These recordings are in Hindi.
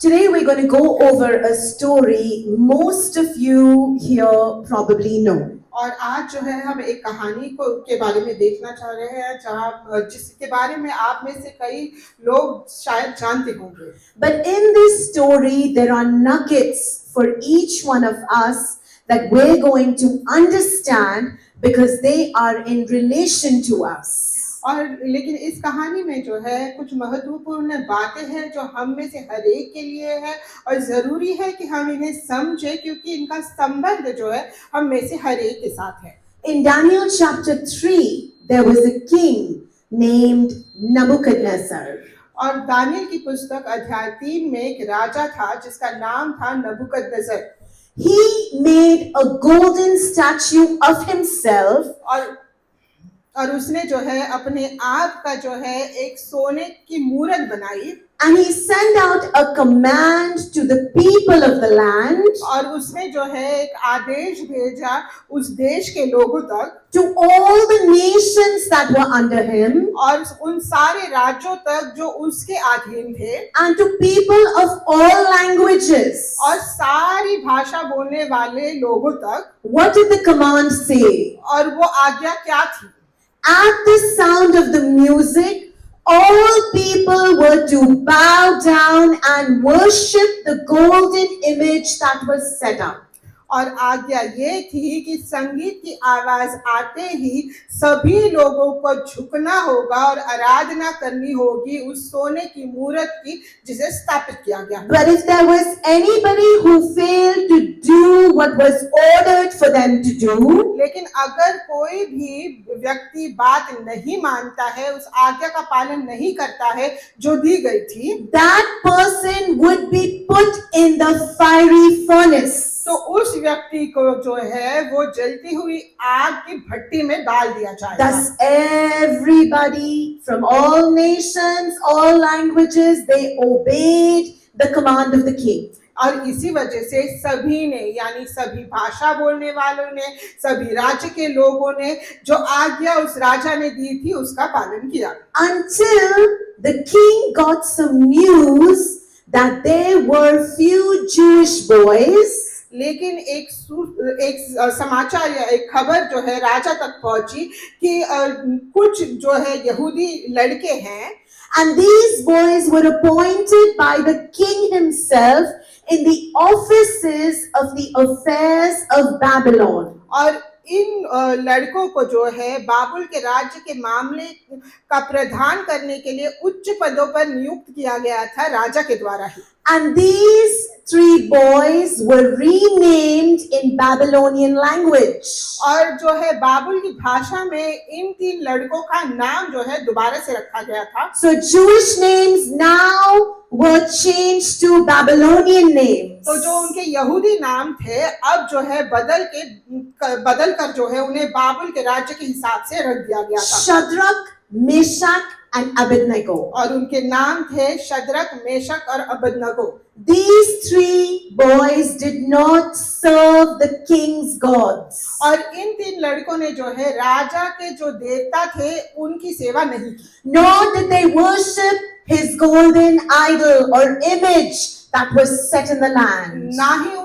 Today we're going to go over a story most of you here probably know. और आज जो है हम एक कहानी को के बारे में देखना चाह रहे हैं जहाँ जिसके बारे में आप में से कई लोग शायद जानते होंगे. But in this story there are nuggets for each one of us that we're going to understand because they are in relation to us. और लेकिन इस कहानी में जो है कुछ महत्वपूर्ण बातें हैं जो हम में से हर एक के लिए है और जरूरी है कि हम इन्हें समझें क्योंकि इनका संबंध जो है हम में से हर एक के साथ है. In Daniel chapter 3 there was a king named Nebuchadnezzar. और दानियल की पुस्तक अध्याय 3 में एक राजा था जिसका नाम था नबूकदनेस्सर. He made a golden statue of himself और उसने जो है अपने आप का जो है एक सोने की मूरत बनाई. And he sent out a command to the people of the land. और उसने जो है एक आदेश भेजा उस देश के लोगों तक. To all the nations that were under him. और उन सारे राज्यों तक जो उसके अधीन थे. And to people of all languages. और सारी भाषा बोलने वाले लोगों तक. What did the command say? और वो आज्ञा क्या थी? At the sound of the music, all people were to bow down and worship the golden image that was set up. और आज्ञा ये थी कि संगीत की आवाज आते ही सभी लोगों को झुकना होगा और आराधना करनी होगी उस सोने की मूरत की जिसे स्थापित किया गया. But if there was anybody who failed to do what was ordered for them to do, लेकिन अगर कोई भी व्यक्ति बात नहीं मानता है, उस आज्ञा का पालन नहीं करता है जो दी गई थी, that person would be put in the fiery furnace. तो उस व्यक्ति को जो है वो जलती हुई आग की भट्टी में डाल दिया जाएगा. Thus everybody from all nations, all languages, they obeyed the command of the king. और इसी वजह से सभी ने यानी सभी भाषा बोलने वालों ने, सभी राज्य के लोगों ने जो आज्ञा उस राजा ने दी थी उसका पालन किया. Until the king got some news that there were few Jewish boys. लेकिन एक समाचार या एक खबर जो है राजा तक पहुंची कि कुछ जो है यहूदी लड़के हैं. And these boys were appointed by the king himself in the offices of the affairs of Babylon. और इन लड़कों को जो है बाबुल के राज्य के मामले का प्रधान करने के लिए उच्च पदों पर नियुक्त किया गया था राजा के द्वारा ही. And these 3 boys were renamed in Babylonian language. और जो है बाबुल की भाषा में इन 3 लड़कों का नाम जो है दोबारा से रखा गया था. So Jewish names now were changed to Babylonian names. तो जो उनके यहूदी नाम थे अब जो है बदल कर जो है उन्हें बाबुल के राज्य के हिसाब से रख दिया गया था. Shadrach, Meshach and Abednego. और उनके नाम थे शद्रक, मेशक और Abednego. These 3 boys did not serve the king's gods. और इन 3 लड़कों ने जो है राजा के जो देवता थे उनकी सेवा नहीं की. Nor did they worship his golden idol or image that was set in the land. ना ही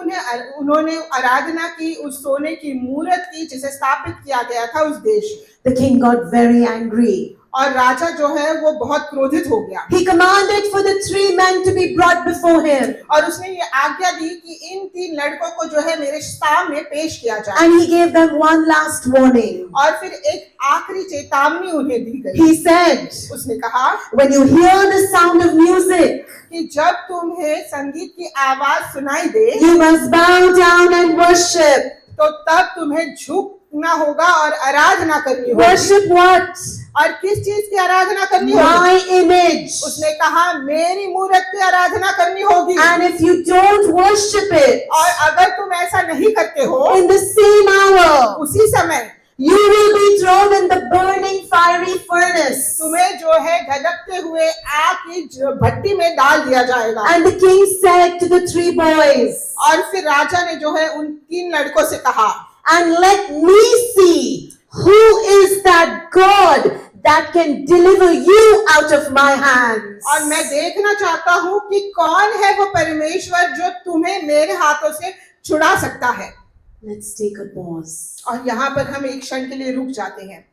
उन्होंने आराधना की उस सोने की मूरत की जिसे स्थापित किया गया था उस देश. The king got very angry. और राजा जो है वो बहुत क्रोधित हो गया. He commanded for the 3 men to be brought before him. और उसने ये आज्ञा दी कि इन 3 लड़कों को जो है मेरे सामने पेश किया जाए. And he gave them one last warning. और फिर एक आखिरी चेतावनी उन्हें दी गई. He said, उसने कहा, when you hear the sound of music, कि जब तुम्हें संगीत की आवाज सुनाई दे, you must bow down and worship. तो तब तुम्हें झुकना होगा और आराधना करनी होगी. Worship what? और किस चीज की आराधना करनी होगी? My image. उसने कहा मेरी मूरत की आराधना करनी होगी. And if you don't worship it, और अगर तुम ऐसा नहीं करते हो, in the same hour, उसी समय you will be thrown in the burning fiery furnace. तुम्हें जो है धधकते हुए आग की भट्टी में डाल दिया जाएगा. And the king said to the 3 boys, और फिर राजा ने जो है उन 3 लड़कों से कहा, and let me see who is that God that can deliver you out of my hands. और मैं देखना चाहता हूँ कि कौन है वो परमेश्वर जो तुम्हें मेरे हाथों से छुड़ा सकता है। Let's take a pause. और यहाँ पर हम एक क्षण के लिए रुक जाते हैं।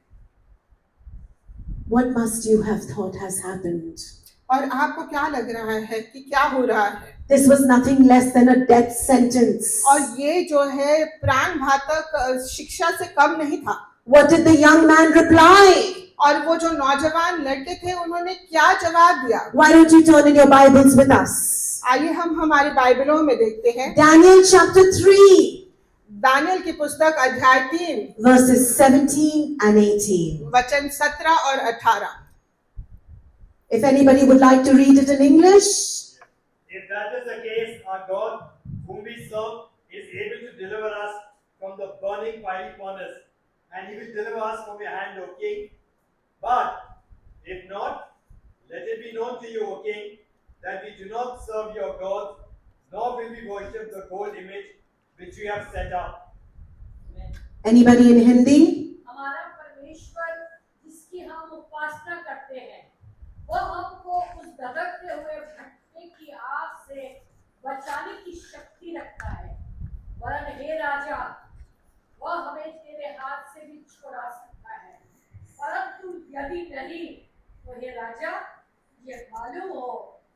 What must you have thought has happened? और आपको क्या लग रहा है कि क्या हो रहा है? This was nothing less than a death sentence. और ये जो है प्राण घातक शिक्षा से कम नहीं था। What did the young man reply? और वो जो नौजवान लड़के थे उन्होंने क्या जवाब दिया? Why don't you turn in your Bibles with us? आइए हम हमारी बाइबलों में देखते हैं। Daniel chapter 3, दानियल की पुस्तक अध्याय 3 verses 17 and 18. वचन 17 और 18। If anybody would like to read it in English. If that is the case, our God, whom we serve, is able to deliver us from the burning fiery furnace, and He will deliver us from your hand, O King. But if not, let it be known to you, O King, that we do not serve your gods, nor will we worship the gold image which you have set up. Anybody in Hindi? हमारा परमेश्वर जिसकी हम उपासना करते हैं वह हमको उस दगड़ते हुए भटकने की आग से बचाने की शक्ति रखता है। वरन हे राजा, वह हमें तेरे हाथ से भी छुड़ा सकता है। परंतु यदि नहीं तो हे राजा, ये मालूम हो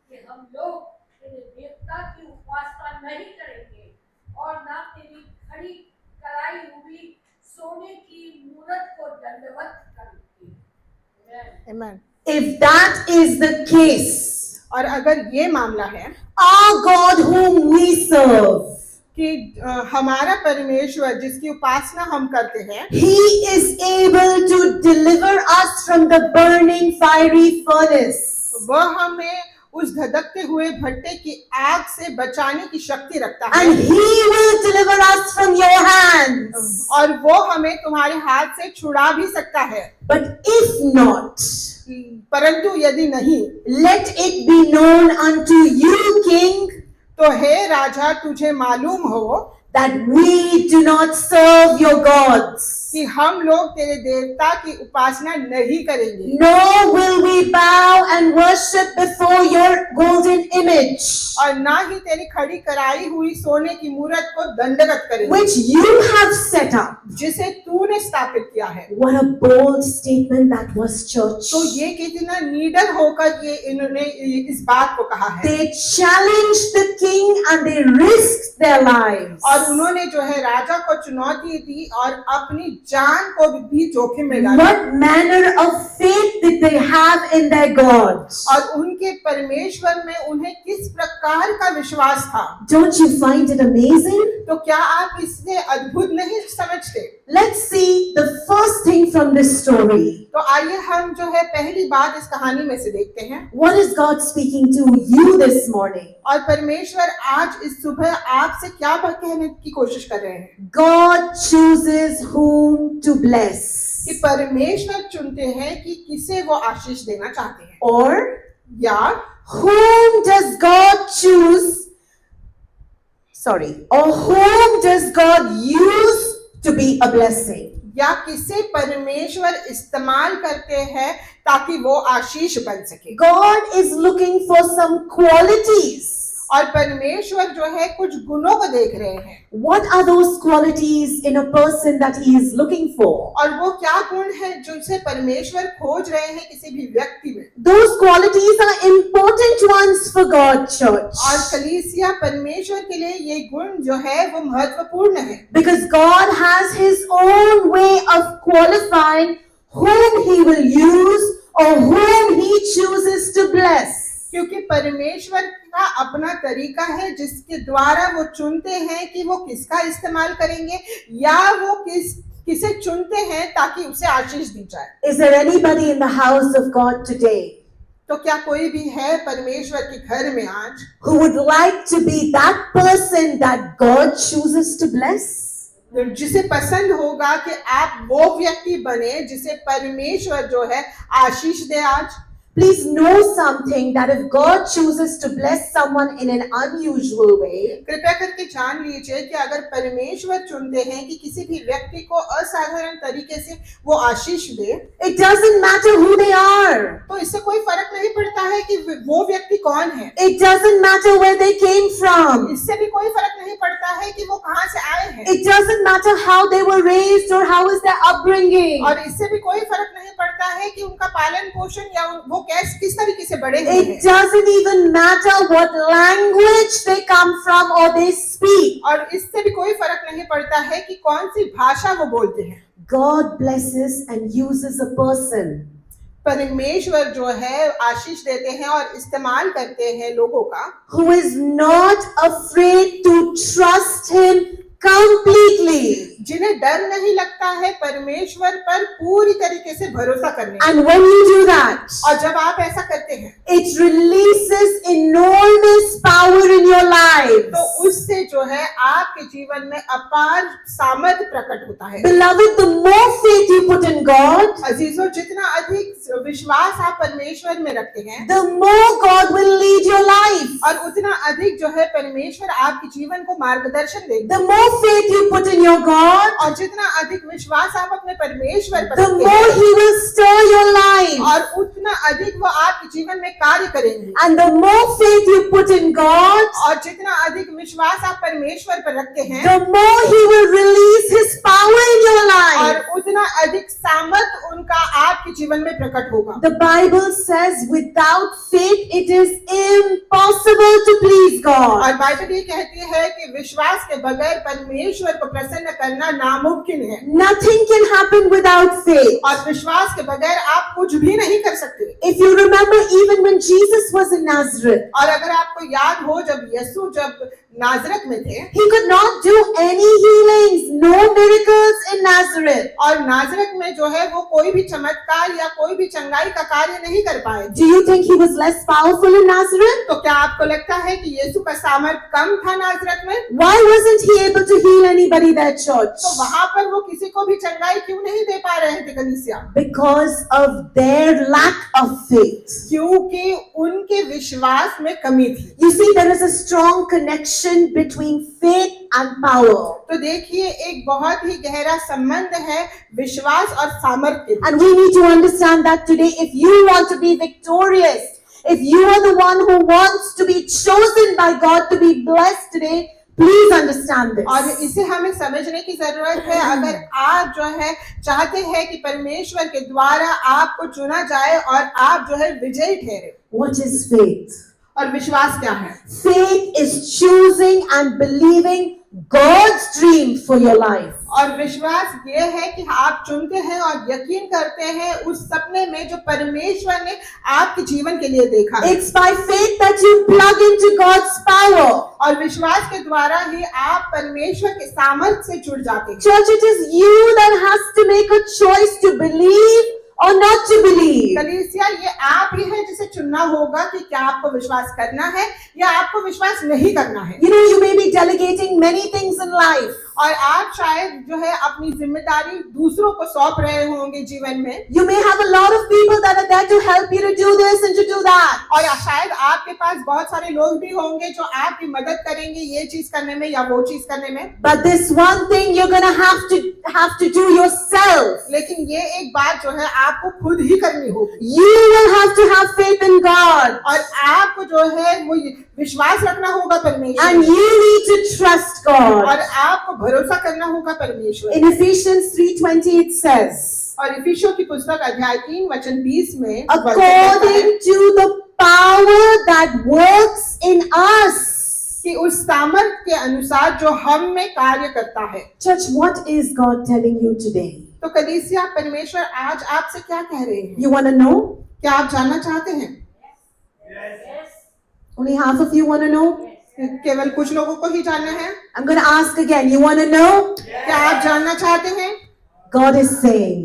कि हम लोग तेरे देवता की उपासना नहीं करेंगे और ना तेरी खड़ी कराई हुई सोने की मूरत को दंडवत करेंगे। आमीन। If that is the case, और अगर ये मामला है our God whom we serve, कि हमारा परमेश्वर जिसकी उपासना हम करते हैं, He is able to deliver us from the burning fiery furnace. वह हमें उस धधकते हुए भट्टे की आग से बचाने की शक्ति रखता है। And He will deliver us from your hands. और वो हमें तुम्हारे हाथ से छुड़ा भी सकता है। But if not, परंतु यदि नहीं, let it be known unto you, King, तो हे राजा तुझे मालूम हो that we do not serve your gods, कि हम लोग तेरे देवता की उपासना नहीं करेंगे, nor will we bow and worship before your golden image, और ना ही तेरी खड़ी कराई हुई सोने की मूरत को दंडवत करेंगे, which you have set up. जिसे तूने स्थापित किया है। What a bold statement that was, church. तो ये कितना निडर होकर ये इन्होंने इस बात को कहा है। They challenged the king and they risked their lives. और उन्होंने जो है राजा को चुनौती दी और अपनी जान को भी जोखिम में डाला। What manner of faith did they have in their God? और उनके परमेश्वर में उन्हें किस प्रकार का विश्वास था। Don't you find it amazing? तो क्या आप इससे अद्भुत नहीं समझते? Let's see the first thing from this story. तो आइए हम जो है पहली बात इस कहानी में से देखते हैं। What is God speaking to you this morning? और परमेश्वर आज इस सुबह आपसे क्या कहने की कोशिश कर रहे हैं? God chooses whom to bless. कि परमेश्वर चुनते हैं कि किसे वो आशीष देना चाहते हैं, Or या whom does God choose? Or whom does God use to be a blessing? या किसे परमेश्वर इस्तेमाल करते हैं ताकि वो आशीष बन सके। God is looking for some qualities. और परमेश्वर जो है कुछ गुणों को देख रहे हैं। What are those qualities in a person that he is looking for? और वो क्या गुण है जिनसे परमेश्वर खोज रहे हैं किसी भी व्यक्ति में। Those qualities are important ones for God, church. और कलीसिया परमेश्वर के लिए ये गुण जो है वो महत्वपूर्ण है। Because God has his own way of qualifying whom he will use or whom he chooses to bless. क्योंकि परमेश्वर का अपना तरीका है जिसके द्वारा वो चुनते हैं कि वो किसका इस्तेमाल करेंगे या वो किसे चुनते हैं ताकि उसे आशीष दी जाए। Is there anybody in the house of God today तो क्या कोई भी है परमेश्वर के घर में आज who would like to be that person that God chooses to bless? जिसे पसंद होगा कि आप वो व्यक्ति बने जिसे परमेश्वर जो है आशीष दे आज? Please know something, that if God chooses to bless someone in an unusual way, कृपया करके जान लीजिए कि अगर परमेश्वर चुनते हैं कि किसी भी व्यक्ति को असाधारण तरीके से वो आशीष दे, it doesn't matter who they are. तो इससे कोई फर्क नहीं पड़ता है कि वो व्यक्ति कौन है। It doesn't matter where they came from. इससे भी कोई फर्क नहीं पड़ता है कि वो कहाँ से आए हैं। It doesn't matter how they were raised or how is their upbringing. और इससे भी कोई फर्क नहीं पड़ता है कि उनका पालन पोषण या वो किस तरीके से बड़े हुए हैं। It doesn't even matter what language they come from or they speak. और इससे भी कोई फर्क नहीं पड़ता है कि कौन सी भाषा वो बोलते हैं। God blesses and uses a person परमेश्वर जो है आशीष देते हैं और इस्तेमाल करते हैं लोगों का, who is not afraid to trust Him completely. जिन्हें डर नहीं लगता है परमेश्वर पर पूरी तरीके से भरोसा करने का। And when you do that, और जब आप ऐसा करते हैं it releases enormous power in your life. तो उससे जो है आपके जीवन में अपार सामर्थ्य प्रकट होता है। Beloved, the more faith you put in God, अजीजों, जितना अधिक विश्वास आप परमेश्वर में रखते हैं, the more God will lead your life. और उतना अधिक जो है परमेश्वर आपके जीवन को मार्गदर्शन देंगे। The more faith you put in your God, और जितना अधिक विश्वास आप अपने परमेश्वर पर the रखते more हैं, He will stir your life. और उतना अधिक वो आपके जीवन में कार्य करेंगे। And the more faith you put in God, और जितना अधिक विश्वास आप परमेश्वर पर रखते हैं, the more He will release His power in your और life. उतना अधिक सामर्थ उनका आपके जीवन में प्रकट होगा। The Bible says, without faith it is impossible to please God. और बाइबल ये कहती है कि विश्वास के बगैर परमेश्वर को प्रसन्न करना नामुमकिन है। Nothing can happen without faith. और विश्वास के बगैर आप कुछ भी नहीं कर सकते। If you remember, even when Jesus was in Nazareth, और अगर आपको याद हो जब यीशु जब नाजरत में थे, He could not do any healings, no miracles in Nazareth. और नाजरत में जो है वो कोई भी चमत्कार या कोई भी चंगाई का कार्य नहीं कर पाए। Do you think He was less powerful in Nazareth? तो क्या आपको लगता है कि यीशु का सामर्थ्य कम था नाजरत में? Why wasn't He able to heal anybody there, church? तो वहां पर वो किसी को भी चंगाई क्यों नहीं दे पा रहे थे कलीसिया? Because of their lack of faith. क्योंकि उनके विश्वास में कमी थी। You see, there is a strong connection between faith and power. तो देखिए एक बहुत ही गहरा संबंध है विश्वास और सामर्थ्य के बीच। And we need to understand that today. If you want to be victorious, if you are the one who wants to be chosen by God to be blessed today, please understand this. और इसे हमें समझने की जरूरत है। अगर आप जो है चाहते हैं कि परमेश्वर के द्वारा आपको चुना जाए और आप जो है विजयी ठहरे। What is faith? और विश्वास क्या है? Faith is choosing and believing God's dream for your life. और विश्वास ये है कि आप चुनते हैं और यकीन करते हैं उस सपने में जो परमेश्वर ने आपके जीवन के लिए देखा है। It's by faith that you plug into God's power. और विश्वास के द्वारा ही आप परमेश्वर के सामर्थ्य से जुड़ जाते हैं। Church, it is you that has to make a choice to believe or not to believe. कलीसिया ये आप ही है जिसे चुनना होगा कि क्या आपको विश्वास करना है या आपको विश्वास नहीं करना है। You know, you may be delegating many things in life. और आप शायद जो है अपनी जिम्मेदारी दूसरों को सौंप रहे होंगे जीवन में। You may have a lot of people that are there to help you to do this and to do that. और शायद आपके पास बहुत सारे लोग भी होंगे जो आपकी मदद करेंगे ये चीज करने में या वो चीज करने में। But this one thing you're gonna have to do yourself. लेकिन ये एक बात जो है आपको खुद ही करनी होगी। You will have to have faith in God. और आपको जो है वो विश्वास रखना होगा परमेश्वर And you need to trust God. और आपको भरोसा करना होगा परमेश्वर। In Ephesians 3:20 it says, और इफिसियों की पुस्तक अध्याय 3 वचन 20 में according to the power that works in us. कि उस सामर्थ्य के अनुसार जो हम में कार्य करता है। Church, what is God telling you today? तो कलीसिया परमेश्वर आज आपसे क्या कह रहे हैं? You want to know? क्या आप जानना चाहते हैं? Yes. Only half of you want to know? केवल कुछ लोगों को ही जानना है? I'm going to ask again. You want to know? क्या आप जानना चाहते हैं? God is saying,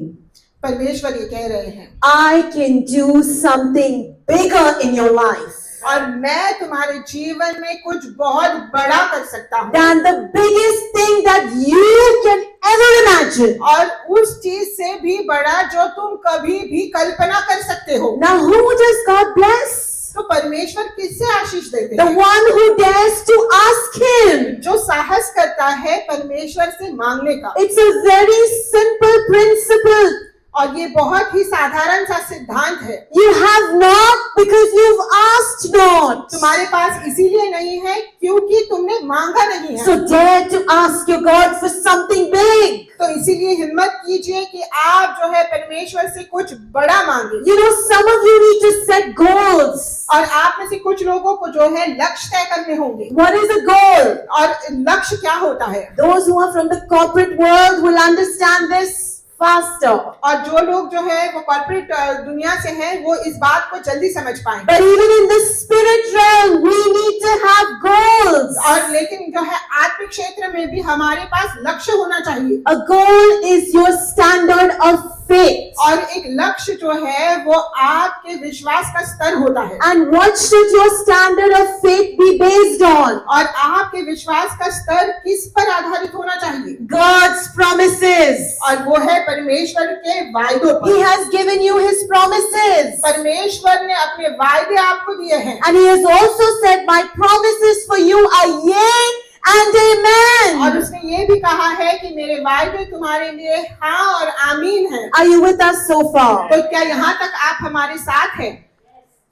परमेश्वर ये कह रहे हैं I can do something bigger in your life. और मैं तुम्हारे जीवन में कुछ बहुत बड़ा कर सकता हूँ than the biggest thing that you can ever imagine. और उस चीज से भी बड़ा जो तुम कभी भी कल्पना कर सकते हो। Now, who does God bless? तो परमेश्वर किससे आशीष देते The हैं? one who dares to ask Him. जो साहस करता है परमेश्वर से मांगने का। It's a very simple principle. और ये बहुत ही साधारण सा सिद्धांत है। You have not because you've asked not. तुम्हारे पास इसीलिए नहीं है क्योंकि तुमने मांगा नहीं है। So dare to ask your God for something big. तो इसीलिए हिम्मत कीजिए कि आप जो है परमेश्वर से कुछ बड़ा मांगे। You know, some of you need to set goals. और आप में से कुछ लोगों को जो है लक्ष्य तय करने होंगे। What is a goal? और लक्ष्य क्या होता है? Those who are from the corporate world will understand this faster. और जो लोग जो है वो कॉर्पोरेट दुनिया से हैं वो इस बात को जल्दी समझ पाएंगे। But even in the spirit realm, we need to have goals. और लेकिन जो है आत्मिक क्षेत्र में भी हमारे पास लक्ष्य होना चाहिए। A goal is your standard of faith. और एक लक्ष्य जो है वो आपके विश्वास का स्तर होता है। And what should your standard of faith be based on? और आपके विश्वास का स्तर किस पर आधारित होना चाहिए? God's promises. और वो है परमेश्वर के वायदों He पर। has given you His promises. परमेश्वर ने अपने वायदे आपको दिए हैं। And He has also said, my promises for you are yea and और amen. उसने ये भी कहा है कि मेरे वायदे तुम्हारे लिए हाँ और आमीन है। Are you with us so far? तो क्या यहाँ तक आप हमारे साथ हैं?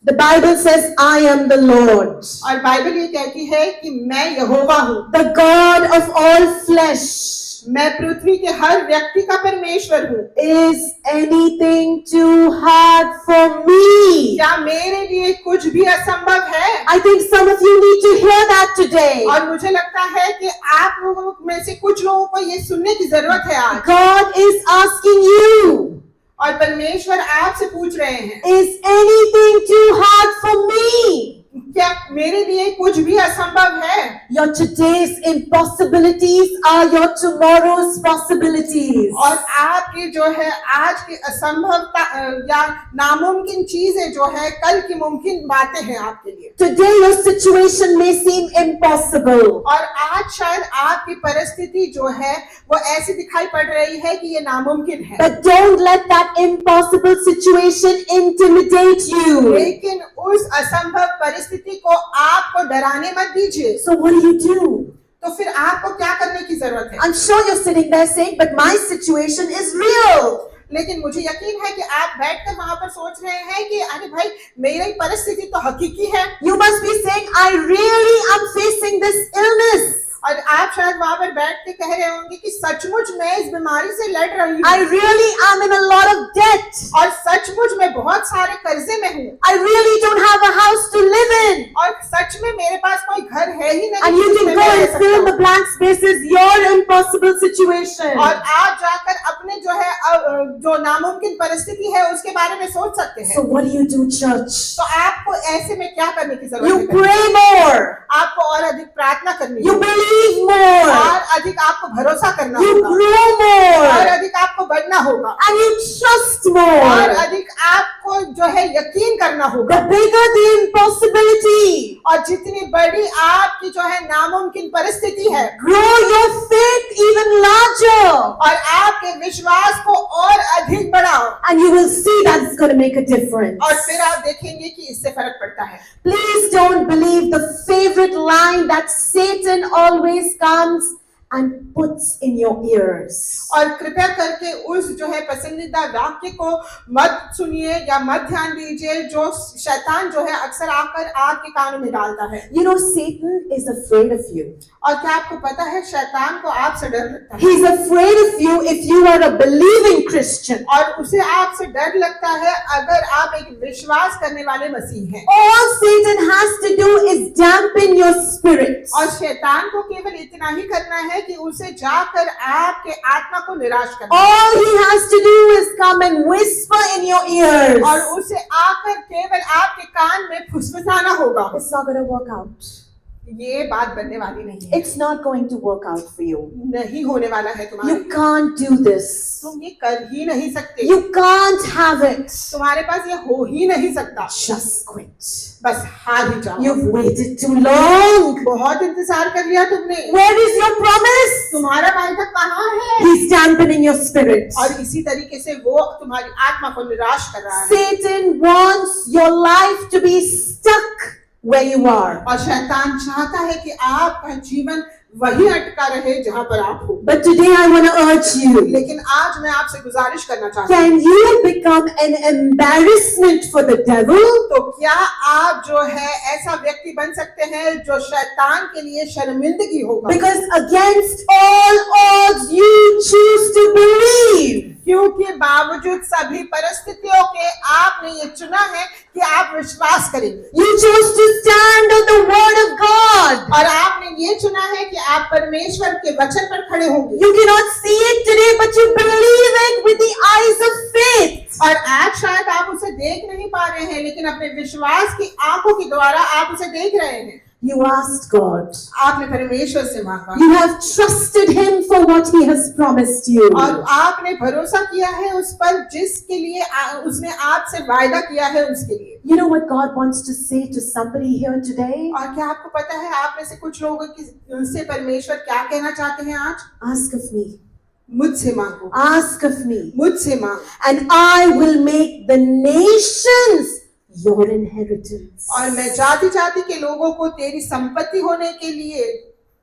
The Bible says, I am the Lord, और बाइबल ये कहती है कि मैं यहोवा हूँ, the God of all flesh. मैं पृथ्वी के हर व्यक्ति का परमेश्वर हूँ। Is anything too hard for me? क्या मेरे लिए कुछ भी असंभव है? I think some of you need to hear that today. और मुझे लगता है कि आप लोगों में से कुछ लोगों को ये सुनने की जरूरत है आज। God is asking you, और परमेश्वर आपसे पूछ रहे हैं, is anything too hard for me? क्या मेरे लिए कुछ भी असंभव है? Your today's impossibilities are your tomorrow's possibilities. और आपकी जो है आज की असंभवता या नामुमकिन चीजें जो है कल की मुमकिन बातें हैं आपके लिए। Today your situation may seem impossible. और आज शायद आपकी परिस्थिति जो है वो ऐसी दिखाई पड़ रही है कि ये नामुमकिन है। But don't let that impossible situation intimidate you. लेकिन उस असंभव परिस्थिति को आपको डराने मत दीजिए। So what do? तो फिर आपको क्या करने की जरूरत है? I'm sure you're sitting there saying, but my situation is real. लेकिन मुझे यकीन है कि आप बैठकर वहां पर सोच रहे हैं कि अरे भाई मेरी परिस्थिति तो हकीकी है। You must be saying, I really am facing this illness. और आप शायद वहां पर बैठ के कह रहे होंगे कि सचमुच मैं इस बीमारी से लड़ रही हूँ। I really am in a lot of debt. और सचमुच मैं बहुत सारे कर्जे में हूँ। I really don't have a house to live in. और सच में मेरे पास कोई घर है ही नहीं। And you जिसमें can go मैं रह and fill in सकता the blank spaces, your impossible situation. हूँ। और आप जाकर अपने जो है जो नामुमकिन परिस्थिति है उसके बारे में सोच सकते हैं। So what do, church? तो आपको ऐसे में क्या करने की जरूरत You है? pray more. आपको और अधिक प्रार्थना करनी You है। believe more. और अधिक आपको भरोसा करना You होगा। grow और more. अधिक आपको बढ़ना होगा। And you trust और more. अधिक आपको जो है यकीन करना होगा। The bigger the impossibility, और जितनी बड़ी आपकी जो है नामुमकिन परिस्थिति है grow your faith even larger. और आपके विश्वास को और अधिक बढ़ाओ And you will see that's going to make a difference. और फिर आप देखेंगे कि इससे फर्क पड़ता है। Please don't believe the favorite line that Satan always comes and puts in your ears. और कृपया करके उस जो है पसंदीदा वाक्य को मत सुनिए या मत ध्यान दीजिए जो शैतान जो है अक्सर आकर आपके कानों में डालता है। You know, Satan is afraid of you. और क्या आपको पता है शैतान को आपसे डर लगता है? He's afraid of you if you are a believing Christian. और उसे आपसे डर लगता है अगर आप एक विश्वास करने वाले मसीह हैं। All Satan has to do is dampen your spirit. और शैतान को केवल इतना ही करना है कि उसे जाकर आपके आत्मा को निराश करना है। All he has to do is come and whisper in your ears. और उसे आकर केवल आपके कान में फुसफुसाना होगा। It's not going to work out. ये बात बनने वाली नहीं है, It's not going to work out for you. नहीं होने वाला है तुम्हारे You लिए। can't do this. तुम ये कर ही नहीं सकते, You can't have it. तुम्हारे पास ये हो ही नहीं सकता, Just quit. बस हार ही जाओ। You've waited too long. बहुत इंतजार कर लिया तुमने, Where is your promise? तुम्हारा वायदा कहाँ है? He's dampening your spirit. और इसी तरीके से वो तुम्हारी आत्मा को निराश कर रहा है। Satan wants your life to be stuck where you are. और शैतान चाहता है कि आपका जीवन वही अटका रहे जहां पर आप हो। But today I want to urge you. लेकिन आज मैं आपसे गुजारिश करना चाहता हूँ, Can you become an embarrassment for the devil? तो क्या आप जो है ऐसा व्यक्ति बन सकते हैं जो शैतान के लिए शर्मिंदगी होगा? Because against all odds you choose to believe. क्योंकि बावजूद सभी परिस्थितियों के आपने ये चुना है कि आप विश्वास करेंगे, You chose to stand on the word of God. और आपने ये चुना है कि आप परमेश्वर के वचन पर खड़े होंगे। You cannot see it today, but you believe it with the eyes of faith. और आज शायद आप उसे देख नहीं पा रहे हैं, लेकिन अपने विश्वास की आंखों के द्वारा आप उसे देख रहे हैं। You asked God. आपने परमेश्वर से मांगा, You have trusted Him for what He has promised you. और आपने भरोसा किया है उस पर जिसके लिए उसने आपसे वायदा किया है उसके लिए। You know what God wants to say to somebody here today? और क्या आपको पता है आप में से कुछ लोगों की से परमेश्वर क्या कहना चाहते हैं आज? Ask of me. मुझसे मांगो, Ask of me. मुझसे मांगो, And I will make the nations your inheritance. और मैं जाति जाति के लोगों को तेरी संपत्ति होने के लिए।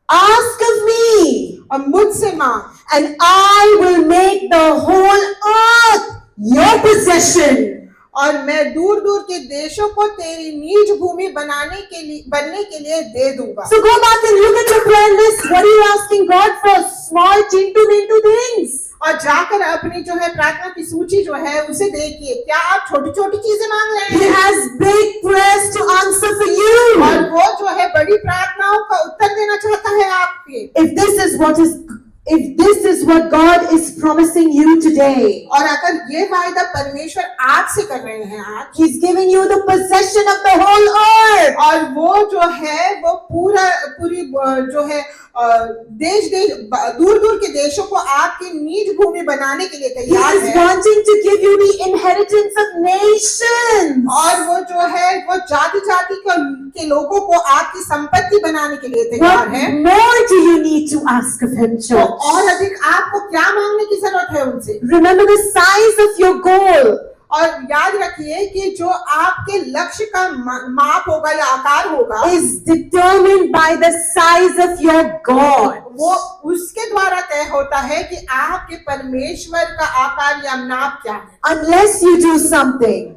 Ask of me. और मुझसे मांग, And I will make the whole earth your possession. और मैं दूर दूर के देशों को तेरी नीज भूमि बनने के लिए दे दूंगा। So go back and look at your prayer list. What are you asking God for? Small chintu-mintu things. और जाकर अपनी जो है प्रार्थना की सूची जो है उसे देखिए, क्या आप छोटी छोटी चीजें मांग रहे He हैं? has big prayers to answer for you. और वो जो है बड़ी प्रार्थनाओं का उत्तर देना चाहता है आपके। If this is what God is promising you today, और अगर ये वायदा परमेश्वर आज से कर रहे हैं आज, He's giving you the possession of the whole earth. और वो जो है वो पूरी जो है देश दूर दूर के देशों को आपकी नीज भूमि बनाने के लिए He तैयार is है। wanting to give you the inheritance of nations. और वो जो है वो जाति जाति के लोगों को आपकी संपत्ति बनाने के लिए तैयार What है। more do you need to ask of Him, तो church? और अधिक आपको क्या मांगने की जरूरत है उनसे? Remember the size of your goal. और याद रखिए कि जो आपके लक्ष्य का माप होगा या आकार होगा Is determined by the size of your God. वो उसके द्वारा तय होता है कि आपके परमेश्वर का आकार या नाप क्या है। Unless you do something,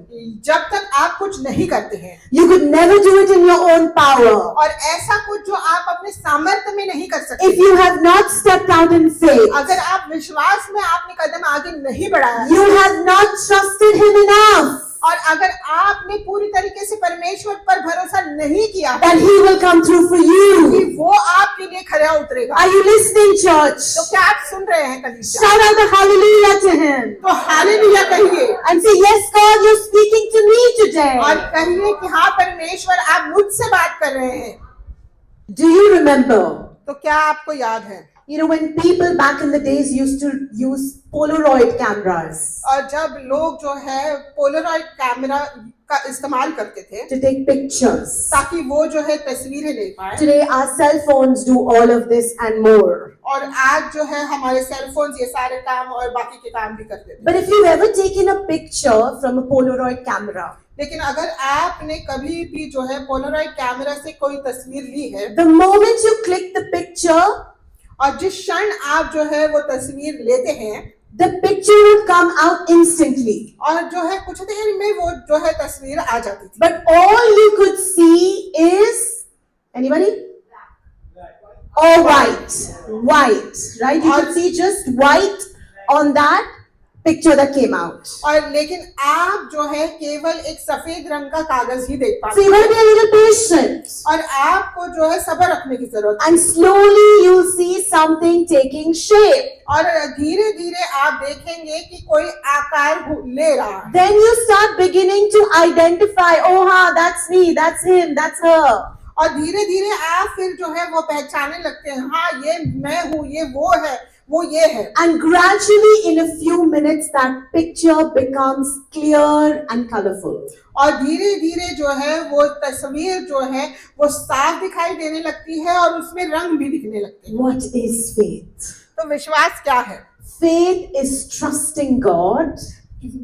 जब तक आप कुछ नहीं करते हैं, you could never do it in your own power. और ऐसा कुछ जो आप अपने सामर्थ्य में नहीं कर सकते, If you have not stepped out in faith, अगर आप विश्वास में आपने कदम आगे नहीं बढ़ाया you have not trusted Him enough, और अगर आपने पूरी तरीके से परमेश्वर पर भरोसा नहीं किया that He will come through for कि you. वो आपके लिए खरा उतरेगा। Are you listening, church? तो क्या आप सुन रहे हैं कलीसिया? Shout out a hallelujah to Him. तो हालेलुया कहिए And say, yes, God, you're speaking to me today. और कहिए कि हाँ परमेश्वर आप मुझसे बात कर रहे हैं। Do you remember? तो क्या आपको याद है You know, when people back in the days used to use Polaroid cameras और जब लोग जो है पोलरॉइड कैमरा का इस्तेमाल करते थे to take pictures. ताकि वो जो है तस्वीरें ले पाए, Today, our cell phones do all of this and more. और आज जो है हमारे सेल फोन ये सारे काम और बाकी के काम भी कर देते हैं। But if you've ever taken a picture from a Polaroid camera, लेकिन अगर आपने कभी भी जो है पोलरॉइड कैमरा से कोई तस्वीर ली है the moment you click the picture, और जिस क्षण आप जो है वो तस्वीर लेते हैं, the picture would come out instantly. और जो है कुछ देर में वो जो है तस्वीर आ जाती थी। But all you could see is, anybody? Or white, right? You could see just white on that picture that came out. और लेकिन आप जो है केवल एक सफेद रंग का कागज ही देख So पाते you हैं, gotta be a little patient. और आपको जो है सब्र रखने की जरूरत है। And slowly you'll see something taking shape. और धीरे धीरे आप देखेंगे कि कोई आकार ले रहा है। Then you start beginning to identify, oh, that's me, that's him, that's her. और धीरे धीरे आप फिर जो है वो पहचानने लगते हैं, हाँ ये मैं हूँ, ये वो है, वो ये है। And gradually, in a few minutes, that picture becomes clear and colorful. और धीरे धीरे जो है वो तस्वीर जो है वो साफ दिखाई देने लगती है और उसमें रंग भी दिखने लगते हैं। What is faith? तो विश्वास क्या है? Faith is trusting God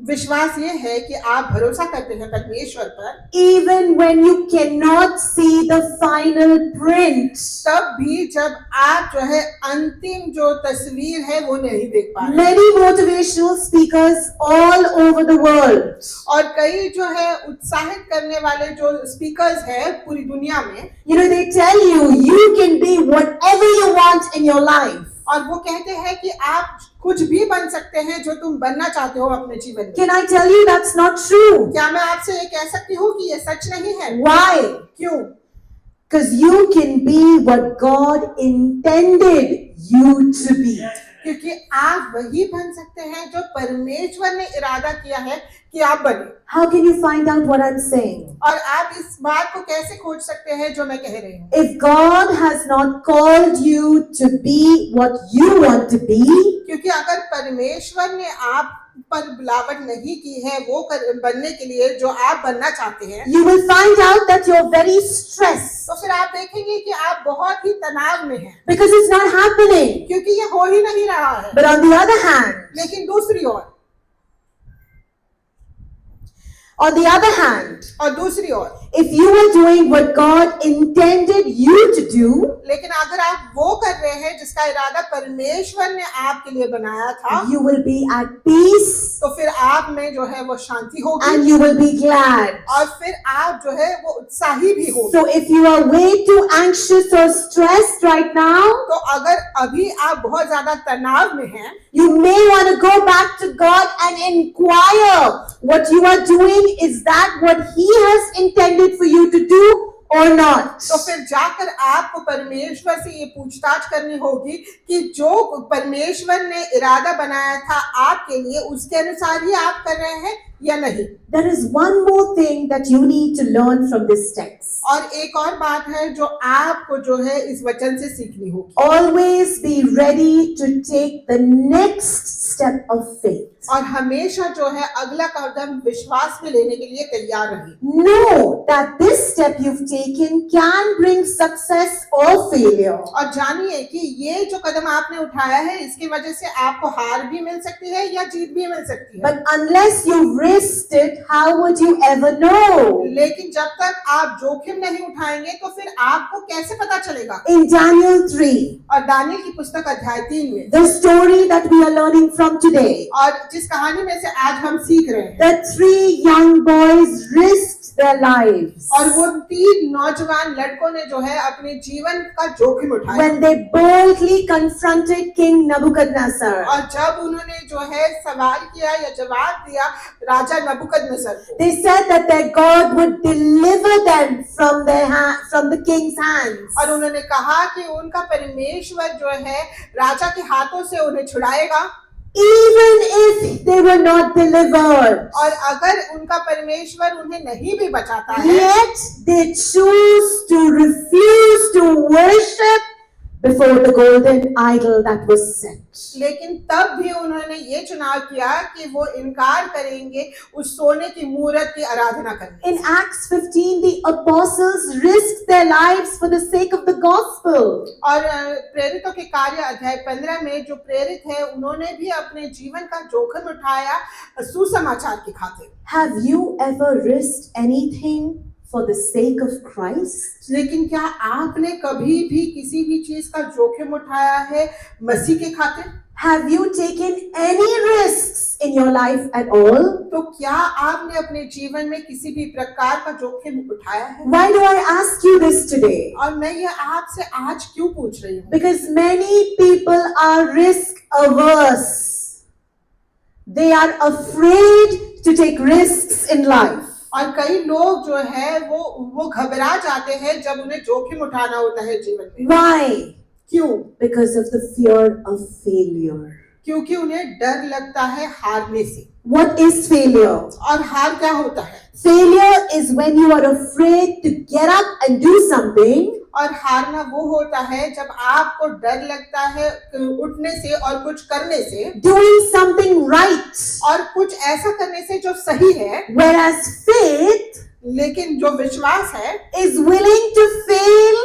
विश्वास ये है कि आप भरोसा करते हैं परमेश्वर पर, even when you cannot see the final print. तब भी जब आप जो है अंतिम जो तस्वीर है वो नहीं देख पा रहे। Many motivational speakers all over the world, और कई जो है उत्साहित करने वाले जो स्पीकर्स हैं पूरी दुनिया में, they tell you can be whatever you want in your life. और वो कहते हैं कि आप कुछ भी बन सकते हैं जो तुम बनना चाहते हो अपने जीवन में। Can I tell you that's not true? क्या मैं आपसे ये कह सकती हूँ कि ये सच नहीं है? Why? क्यों? Because you can be what God intended you to be. क्योंकि आप वही बन सकते हैं जो परमेश्वर ने इरादा किया है कि आप बने। How can you find out what I'm saying? और आप इस बात को कैसे खोज सकते हैं जो मैं कह रही हूँ? If God has not called you to be what you want to be, क्योंकि अगर परमेश्वर ने आप पर बुलावट नहीं की है वो बनने के लिए जो आप बनना चाहते हैं, you will find out that you're very stressed तो फिर आप देखेंगे कि आप बहुत ही तनाव में हैं, because it's not happening. क्योंकि ये हो ही नहीं रहा है। But on the other hand, लेकिन दूसरी ओर, on the other hand, और दूसरी ओर, if you are doing what God intended you to do, लेकिन अगर आप वो कर रहे हैं जिसका इरादा परमेश्वर ने आपके लिए बनाया था, you will be at peace तो फिर आप में जो है वो शांति होगी and you will be glad. और फिर आप जो है वो उत्साही भी होंगे। So if you are way too anxious or stressed right now, तो अगर अभी आप बहुत ज्यादा तनाव में हैं, you may want to go back to God and inquire what you are doing. Is that what He has intended for you to do or not? तो फिर जाकर आपको परमेश्वर से ये पूछताछ करनी होगी कि जो परमेश्वर ने इरादा बनाया था आपके लिए उसके अनुसार ही आप कर रहे हैं या नहीं। There is one more thing that you need to learn from this text. और एक और बात है जो आपको जो है इस वचन से सीखनी होगी। Always be ready to take the next step of faith. और हमेशा जो है अगला कदम विश्वास में लेने के लिए तैयार रहिए। Know that this step you've taken can bring success or failure. और जानिए कि ये जो कदम आपने उठाया है इसकी वजह से आपको हार भी मिल सकती है या जीत भी मिल सकती है। But unless you risked it, how would you ever know? लेकिन जब तक आप जोखिम नहीं उठाएंगे तो फिर आपको कैसे पता चलेगा? In Daniel 3, और दानियल की पुस्तक अध्याय 3 में the story that we are learning from today, और जिस कहानी में से आज हम सीख रहे हैं, the 3 young boys risked their lives और वो 3 नौजवान लड़कों ने जो है अपने जीवन का जोखिम उठाया when they boldly confronted King Nebuchadnezzar. और जब उन्होंने जो है सवाल किया या जवाब दिया राजा नबूकदनेस्सर को। They said that their God would deliver them from from the king's hands. और उन्होंने कहा कि उनका परमेश्वर जो है राजा के हाथों से उन्हें छुड़ाएगा, Even if they were not delivered. और अगर उनका परमेश्वर उन्हें नहीं भी बचाता है, Yet they choose to refuse to worship before the golden idol that was set. लेकिन तब भी उन्होंने ये चुनाव किया कि वो इनकार करेंगे उस सोने की मूर्त की आराधना करने। In Acts 15, the apostles risked their lives for the sake of the gospel. और प्रेरितों के कार्य अध्याय 15 में जो प्रेरित है उन्होंने भी अपने जीवन का जोखिम उठाया सुसमाचार की खातिर। Have you ever risked anything for the sake of Christ? लेकिन क्या आपने कभी भी किसी भी चीज का जोखिम उठाया है मसीह के खातिर? Have you taken any risks in your life at all? तो क्या आपने अपने जीवन में किसी भी प्रकार का जोखिम उठाया है? Why do I ask you this today? और मैं ये आपसे आज क्यों पूछ रही हूँ? Because many people are risk averse. They are afraid to take risks in life. और कई लोग जो है वो घबरा जाते हैं जब उन्हें जोखिम उठाना होता है जीवन में। Why? क्यों? Because of the fear of failure. क्योंकि उन्हें डर लगता है हारने से। What is failure? और हार क्या होता है? Failure is when you are afraid to get up and do something, और हारना वो होता है जब आपको डर लगता है उठने से और कुछ करने से, doing something right. और कुछ ऐसा करने से जो सही है। Whereas faith लेकिन जो विश्वास है is willing to fail,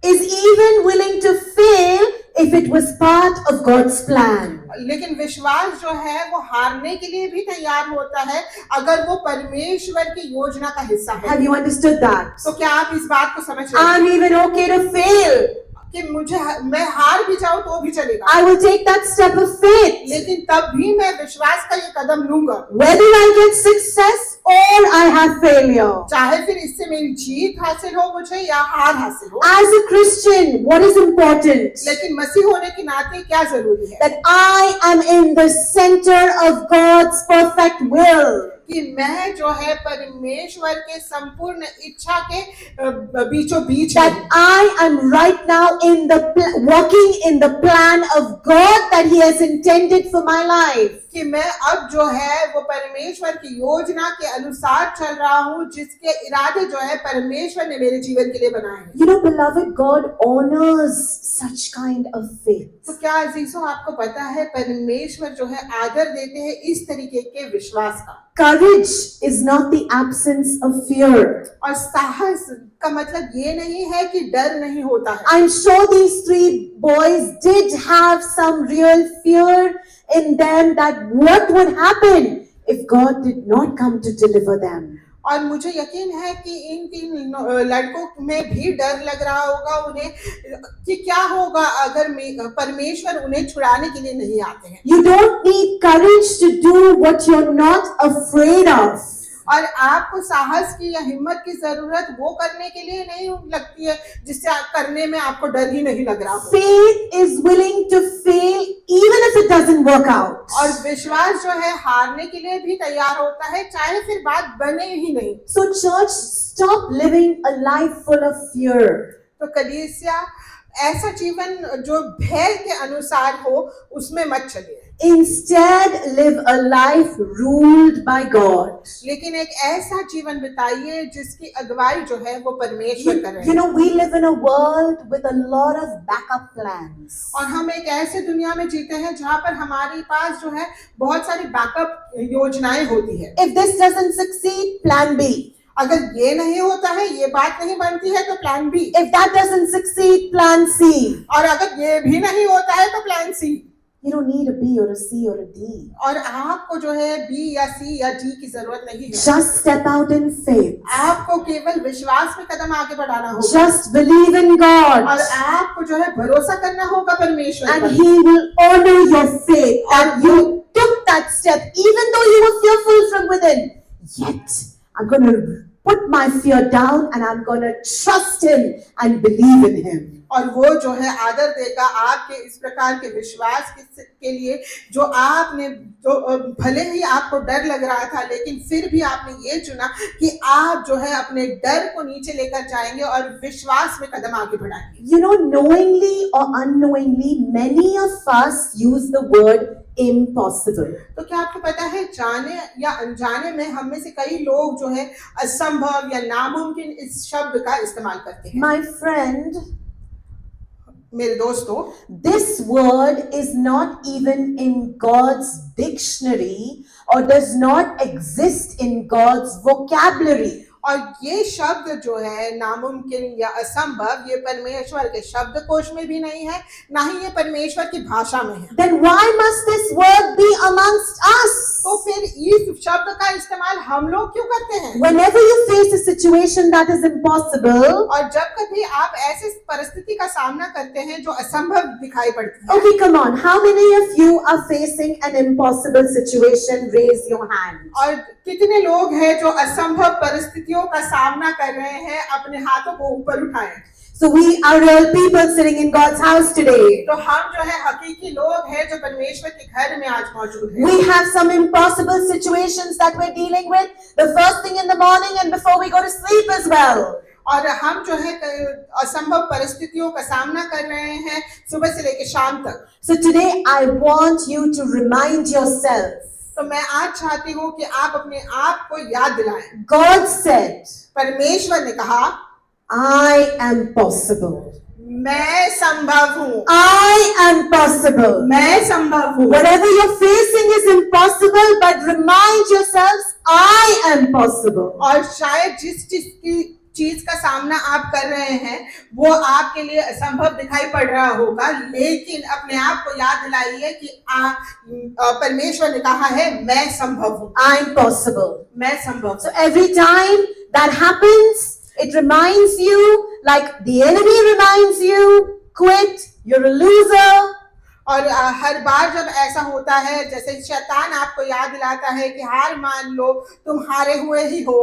is even willing to fail if it was part of God's plan. लेकिन विश्वास जो है वो हारने के लिए भी तैयार होता है अगर वो परमेश्वर की योजना का हिस्सा है। Have you understood that? तो क्या आप इस बात को समझ रहे हैं I'm even okay to fail. कि मैं हार भी जाऊं तो भी चलेगा, I will take that step of faith. लेकिन तब भी मैं विश्वास का ये कदम लूंगा, Whether I get success or I have failure. चाहे फिर इससे मेरी जीत हासिल हो मुझे या हार हासिल हो। As a Christian, what is important? लेकिन मसीह होने के नाते क्या जरूरी है? That I am in the center of God's perfect will. कि मैं जो है परमेश्वर के संपूर्ण इच्छा के बीचों बीच That I am right now in the walking in the plan of God that He has intended for my life. कि मैं अब जो है वो परमेश्वर की योजना के अनुसार चल रहा हूँ जिसके इरादे जो है परमेश्वर ने मेरे जीवन के लिए बनाए हैं। You know, beloved, God honors such kind of faith. तो क्या अजीजों आपको पता है परमेश्वर जो है आदर देते हैं इस तरीके के विश्वास का। Courage is not the absence of fear. और साहस का मतलब ये नहीं है कि डर नहीं होता है। I'm sure these three boys did have some real fear in them that what would happen if God did not come to deliver them. और मुझे यकीन है कि इन तीन लड़कों में भी डर लग रहा होगा उन्हें कि क्या होगा अगर परमेश्वर उन्हें छुड़ाने के लिए नहीं आते हैं। You don't need courage to do what you're not afraid of. और आपको साहस की या हिम्मत की जरूरत वो करने के लिए नहीं लगती है जिससे करने में आपको डर ही नहीं लग रहा हो। Faith is willing to fail even if it doesn't work out. और विश्वास जो है हारने के लिए भी तैयार होता है चाहे फिर बात बने ही नहीं। So church, stop living a life full of fear. तो कलीसिया ऐसा जीवन जो भय के अनुसार हो उसमें मत चलिए। Instead, live a life ruled by God. लेकिन एक ऐसा जीवन बिताइए जिसकी अगुवाई जो है वो परमेश्वर कर रहे You हैं। know, we live in a world with a lot of backup plans. और हम एक ऐसे दुनिया में जीते हैं जहाँ पर हमारे पास जो है बहुत सारी बैकअप योजनाएं होती है। If this doesn't succeed, plan B. अगर ये नहीं होता है ये बात नहीं बनती है तो plan B. If that doesn't succeed, plan C. और अगर ये भी नहीं होता है तो plan C. You don't need a B or a C or a D. और आपको जो है बी या सी या डी की जरूरत नहीं है। Just step out in faith. आपको केवल विश्वास में कदम आगे बढ़ाना होगा। Just believe in God. और आपको जो है भरोसा करना होगा परमेश्वर And पर। He will honor your faith. And you took that step even though you were fearful from within. Yet, I'm going to put my fear down and I'm going to trust Him and believe in Him. और वो जो है आदर देगा आपके इस प्रकार के विश्वास के लिए जो आपने जो भले ही आपको डर लग रहा था लेकिन फिर भी आपने ये चुना कि आप जो है अपने डर को नीचे लेकर जाएंगे और विश्वास में कदम आगे बढ़ाएंगे। You know, knowingly or unknowingly, many of us use the word impossible. तो क्या आपको पता है जाने या अनजाने में हम में से कई लोग जो है असंभव या नामुमकिन इस शब्द का इस्तेमाल करते हैं। My friend, मेरे दोस्तों, this word is not even in God's dictionary or does not exist in God's vocabulary. और ये शब्द जो है नामुमकिन या असंभव ये परमेश्वर के शब्दकोश में भी नहीं है ना ही ये परमेश्वर की भाषा में है। Then why must this word be amongst us? तो फिर इस शब्द का इस्तेमाल हम लोग क्यों करते हैं? Whenever you face a situation that is impossible, और जब कभी आप ऐसे परिस्थिति का सामना करते हैं जो असंभव दिखाई पड़ती है। okay, come on, how many of you are facing an impossible situation? Raise your hand. और कितने लोग हैं जो असंभव परिस्थितियों का सामना कर रहे हैं? अपने हाथों को ऊपर उठाएं। So we are real people sitting in God's house today. तो हम जो है हकीकी लोग हैं जो परमेश्वर के घर में आज मौजूद हैं। We have some impossible situations that we're dealing with the first thing in the morning and before we go to sleep as well. और हम जो है असंभव परिस्थितियों का सामना कर रहे हैं सुबह से लेकर शाम तक। So today I want you to remind yourself. तो मैं आज चाहती हूँ कि आप अपने आप को याद दिलाएं। God said, परमेश्वर ने कहा, I am possible. मैं संभव हूँ, I am possible. मैं संभव हूँ। Whatever you're facing is impossible, but remind yourselves, I am possible. और शायद जिस चीज का सामना आप कर रहे हैं वो आपके लिए असंभव दिखाई पड़ रहा होगा, लेकिन अपने आप को याद दिलाइए कि परमेश्वर ने कहा है मैं संभव हूँ, I'm possible. मैं संभव हूँ। So every time that happens, it reminds you, like the enemy reminds you, quit, you're a loser. और हर बार जब ऐसा होता है, जैसे शैतान आपको याद दिलाता है कि हार मान लो, तुम हारे हुए ही हो,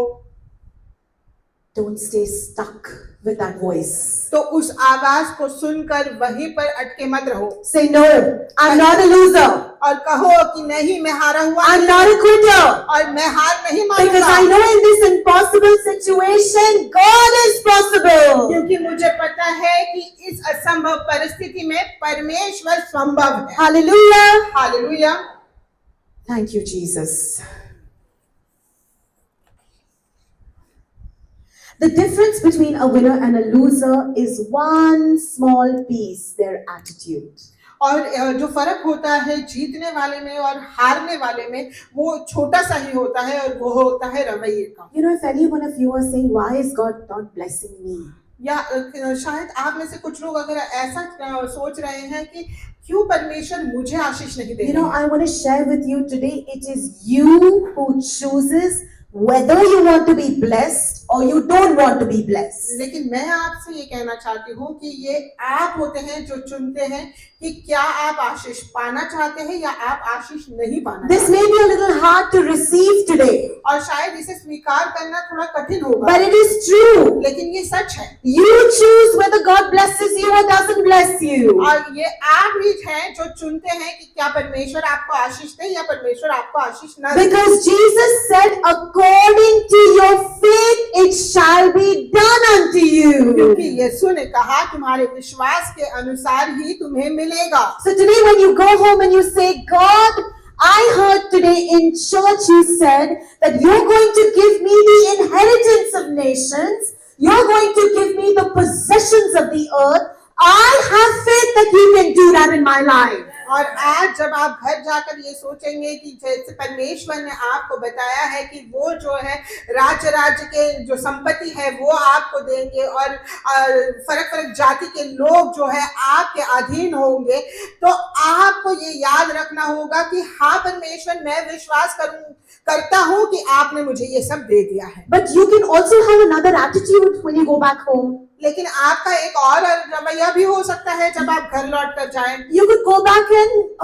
Don't stay stuck with that voice. तो उस आवाज को सुनकर वहीं पर अटके मत रहो। Say no, I'm not a loser. और कहो कि नहीं, मैं हारा हुआ I'm not a quitter. और मैं हार नहीं Because मानूंगा, I know in this impossible situation, God is possible. क्योंकि मुझे पता है कि इस असंभव परिस्थिति में परमेश्वर संभव है। Hallelujah. Hallelujah. Thank you, Jesus. The difference between a winner and a loser is one small piece, their attitude. और जो फर्क होता है जीतने वाले में और हारने वाले में, वो छोटा सा ही होता है और वो होता है रवैये का। You know, if any one of you are saying, why is God not blessing me? या शायद आप में से कुछ लोग अगर ऐसा सोच रहे हैं कि क्यों परमेश्वर मुझे आशीष नहीं दे You know, रहे हैं। I want to share with you today, it is you who chooses whether you want to be blessed or you don't want to be blessed. लेकिन मैं आपसे ये कहना चाहती हूँ कि ये आप होते हैं जो चुनते हैं कि क्या आप आशीष पाना चाहते हैं या आप आशीष नहीं पाना This चाहते may be a little hard to receive today, हैं। और शायद इसे स्वीकार करना थोड़ा कठिन होगा, but it is true. लेकिन ये सच है। You choose whether God blesses you or doesn't bless you. और ये आप ही हैं जो चुनते हैं कि क्या परमेश्वर आपको आशीष दे या परमेश्वर आपको आशीष न दे। Because Jesus said, according to your faith, it shall be done unto you. क्योंकि यीशु ने कहा तुम्हारे विश्वास के अनुसार ही तुम्हें मिलेगा। So today when you go home and you say, God, I heard today in church you said that you're going to give me the inheritance of nations. You're going to give me the possessions of the earth. I have faith that you can do that in my life. और आज जब आप घर जाकर ये सोचेंगे कि जैसे परमेश्वर ने आपको बताया है कि वो जो है राज्य के जो संपत्ति है वो आपको देंगे और फर्क फर्क जाति के लोग जो है आपके अधीन होंगे, तो आपको ये याद रखना होगा कि हाँ परमेश्वर, मैं विश्वास करता हूँ कि आपने मुझे ये सब दे दिया है। But you can also have another attitude when you go back home. लेकिन आपका एक और रवैया भी हो सकता है जब आप घर लौट कर जाएं। You could go back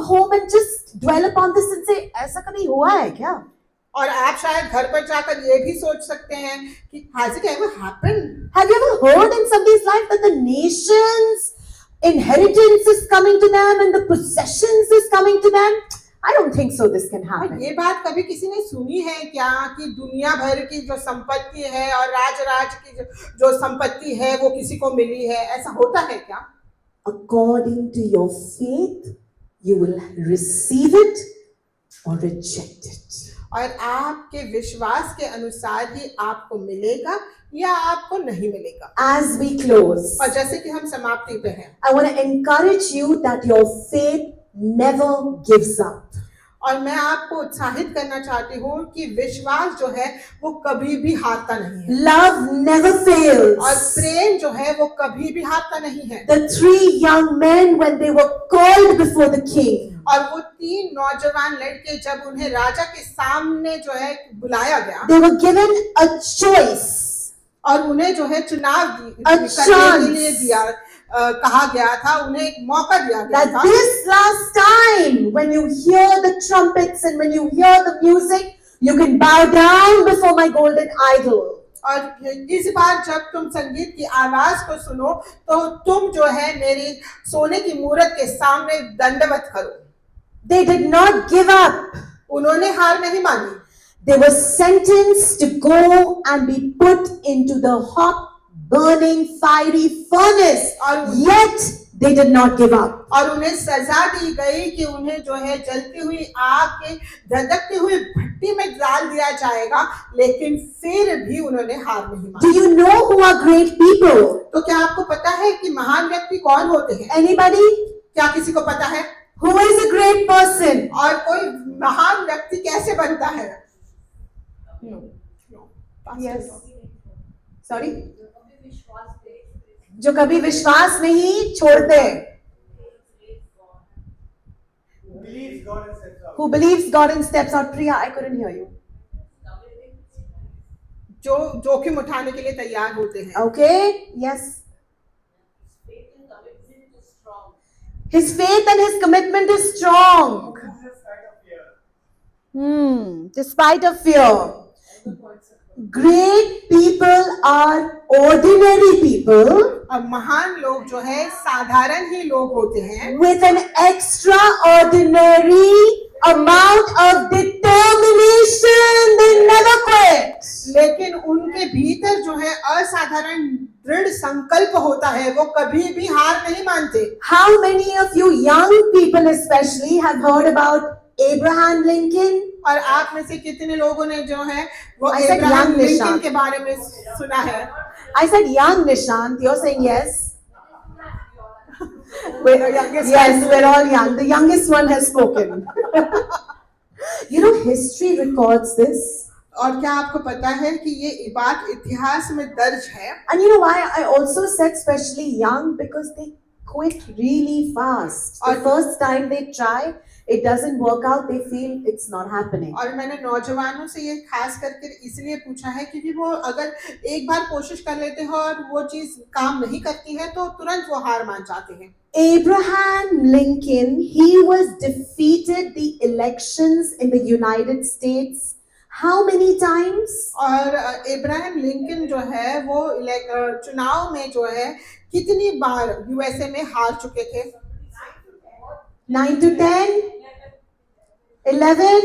home and just dwell upon this and say, ऐसा कभी हुआ है क्या? और आप शायद घर पर जाकर ये भी सोच सकते हैं कि has it ever happened? Have you ever heard in somebody's life that the nation's inheritance is coming to them and the possessions is coming to them? I don't think so this can happen. ये बात कभी किसी ने सुनी है क्या कि दुनिया भर की जो संपत्ति है और राज की जो संपत्ति है वो किसी को मिली है? ऐसा होता है क्या? According to your faith, you will receive it or reject it. और आपके विश्वास के अनुसार ही आपको मिलेगा या आपको नहीं मिलेगा। As we close, और जैसे कि हम समाप्ति पे हैं, I want to encourage you that your faith never gives up. और मैं आपको उत्साहित करना चाहती हूँ कि विश्वास जो है वो कभी भी हारता नहीं है। Love never और fails. प्रेम जो है वो कभी भी हारता नहीं है। The 3 young men, when they were called before the king, और वो 3 नौजवान लड़के जब उन्हें राजा के सामने जो है बुलाया गया, they were given a choice. और उन्हें जो है चुनाव करने के लिए कहा गया था, उन्हें एक मौका दिया गया That था this last time, when you hear the trumpets and when you hear the music, you can bow down before my golden idol. और इस बार जब तुम संगीत की आवाज को सुनो तो तुम जो है मेरी सोने की मूर्त के सामने दंडवत करो। They did not give up. उन्होंने हार नहीं मानी। They were sentenced to go and be put into the hot burning fiery furnace, और yet they did not give up. और उन्हें सजा दी गई कि उन्हें जो है जलती हुई आग के धधकती हुई भट्टी में डाल दिया जाएगा, लेकिन फिर भी उन्होंने हार नहीं Do मानी। you know who are great people? तो क्या आपको पता है कि महान व्यक्ति कौन होते हैं? Anybody? क्या किसी को पता है? Who is a great person? और कोई महान व्यक्ति कैसे बनता है? Yes. Sorry? कभी विश्वास दे जो कभी विश्वास नहीं छोड़ते, Believes God and steps out. who believes God and steps out. Priya, I couldn't hear you. जो जोखिम उठाने के लिए तैयार होते हैं। Okay? Yes. His faith and his commitment is strong. Despite of fear. Great people are ordinary people अब महान लोग जो है साधारण ही लोग होते हैं, with an extraordinary amount of determination. They never quit. लेकिन उनके भीतर जो है असाधारण दृढ़ संकल्प होता है, वो कभी भी हार नहीं मानते। How many of you young people especially have heard about Abraham Lincoln? और आप में से कितने लोगों ने जो है वो I said Abraham young Lincoln Nishant. के बारे में सुना है? I said young Nishant. You're saying yes? We're youngest Yes, one. we're all young. The youngest one has spoken. You know, history records this. और क्या आपको पता है कि ये बात इतिहास में दर्ज है? And you know why I also said especially young? Because they quit really fast. The first time they try, it doesn't work out, they feel it's not happening. और मैंने नौजवानों से ये खास करके इसलिए पूछा है क्योंकि वो अगर एक बार कोशिश कर लेते हैं और वो चीज काम नहीं करती है तो तुरंत वो हार मान जाते हैं। Abraham Lincoln, he was defeated the elections in the United States. How many times? और इब्राहिम लिंकन जो है वो चुनाव में जो है कितनी बार यूएसए में हार चुके थे? 9 to 10? 11?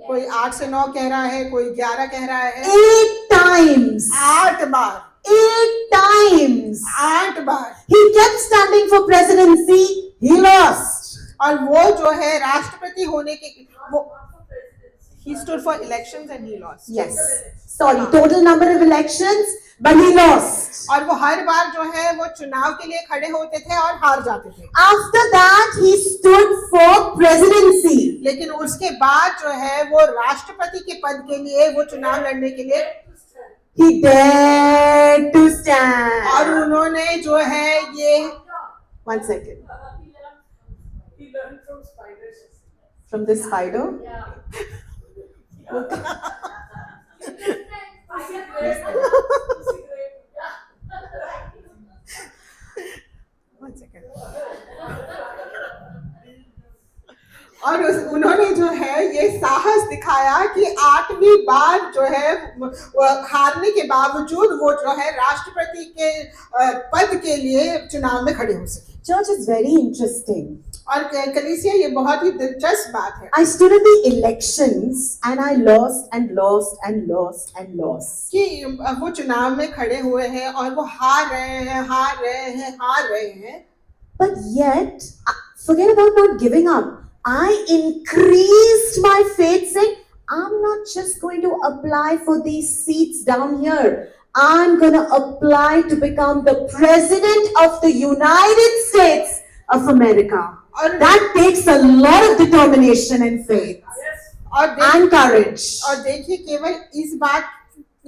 कोई 8 से 9 कह रहा है, कोई 11 कह रहा है। 8 times. 8 bar. 8 times. 8 bar. He kept standing for presidency. He lost. और वो जो है राष्ट्रपति होने के वो he stood for elections and he lost. Yes. Sorry, total number of elections, but he lost. और वो हर बार जो है वो चुनाव के लिए खड़े होते थे और हार जाते थे। After that, he stood for presidency. लेकिन उसके बाद जो है वो राष्ट्रपति के पद के लिए वो चुनाव लड़ने के लिए He dared to stand. और उन्होंने जो है ये 1 second. He learned from spiders. From this spider? Yeah. और उन्होंने जो है ये साहस दिखाया कि 8वीं बार जो है वो हारने के बावजूद वो जो है राष्ट्रपति के पद के लिए चुनाव में खड़े हो सके। Church is very interesting. और कलीसिया ये बहुत ही दिलचस्प बात है I stood in the elections and I lost and lost and lost and lost. कि वो चुनाव में खड़े हुए हैं और वो हार रहे हैं। But yet, forget about not giving up. I increased my faith saying, I'm not just going to apply for these seats down here. I'm going to apply to become the president of the United States of America. और That takes a lot of determination and faith and courage. और देखिए केवल इस बात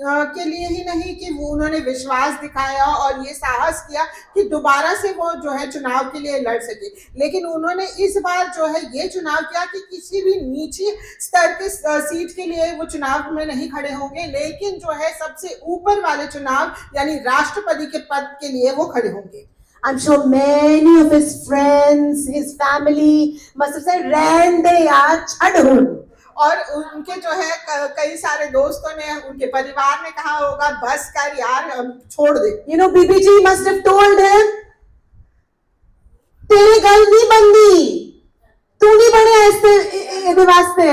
के लिए ही नहीं कि वो उन्होंने विश्वास दिखाया और ये साहस किया कि दोबारा से वो जो है चुनाव के लिए लड़ सके, लेकिन उन्होंने इस बार जो है ये चुनाव किया कि किसी भी नीचे स्तर के सीट के लिए वो चुनाव में नहीं खड़े होंगे, लेकिन जो है सबसे ऊपर वाले चुनाव यानी राष्ट्रपति के पद के लिए वो खड़े होंगे। I'm sure many of his friends, his family must have said, "Ran de yaar, chhad hun." और उनके जो है कई सारे दोस्तों ने, उनके परिवार ने कहा होगा बस कर यार छोड़ दे। You know, BBG must have told him, तेरे गल नहीं बनदी, तू नहीं बनया इसके वास्ते।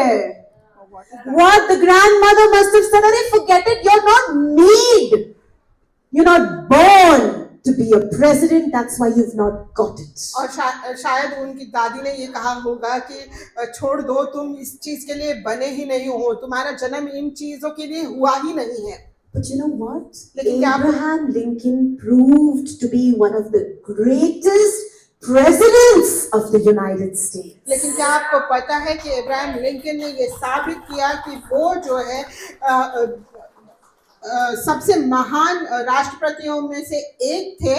What the grandmother must have said, अरे forget it, you're not need. You're not born to be a president. That's why you've not got it. और शायद उनकी दादी ने ये कहा होगा कि छोड़ दो, तुम इस चीज के लिए बने ही नहीं हो, तुम्हारा जन्म इन चीजों के लिए हुआ ही नहीं है। But you know what? लेकिन क्या आप- Abraham Lincoln proved to be one of the greatest presidents of the United States. लेकिन क्या आपको पता है कि इब्राहिम लिंकन ने ये साबित किया कि वो जो है सबसे महान राष्ट्रपतियों में से एक थे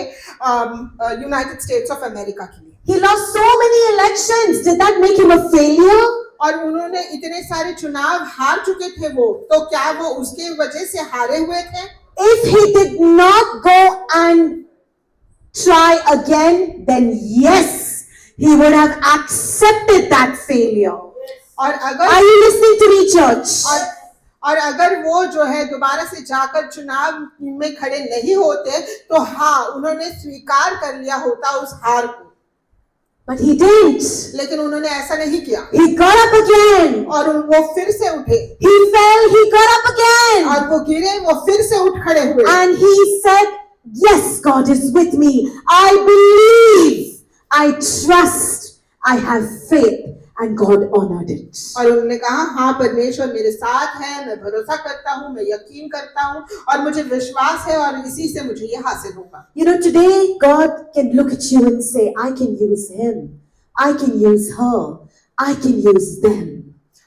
यूनाइटेड स्टेट्स ऑफ अमेरिका के लिए। He lost so many elections. Did that make him a failure? और उन्होंने इतने सारे चुनाव हार चुके थे वो, तो क्या वो उसके वजह से हारे हुए थे? If he did not go and try again, then yes, he would have accepted that failure. और अगर Are you listening to me, church? और अगर वो जो है दोबारा से जाकर चुनाव में खड़े नहीं होते, तो हाँ, उन्होंने स्वीकार कर लिया होता उस हार को। But he didn't. लेकिन उन्होंने ऐसा नहीं किया He got up again. और वो फिर से उठे, He fell, he got up again. और वो गिरे, वो फिर से उठ खड़े हुए। And he said, yes, God is with me. I believe, I trust, I have faith. And God honored it. और उन्होंने कहा, हाँ, परमेश्वर मेरे साथ है, मैं भरोसा करता हूँ, मैं यकीन करता हूँ और मुझे विश्वास है और इसी से मुझे ये हासिल होगा। You know, today God can look at you and say, I can use him, I can use her, I can use them.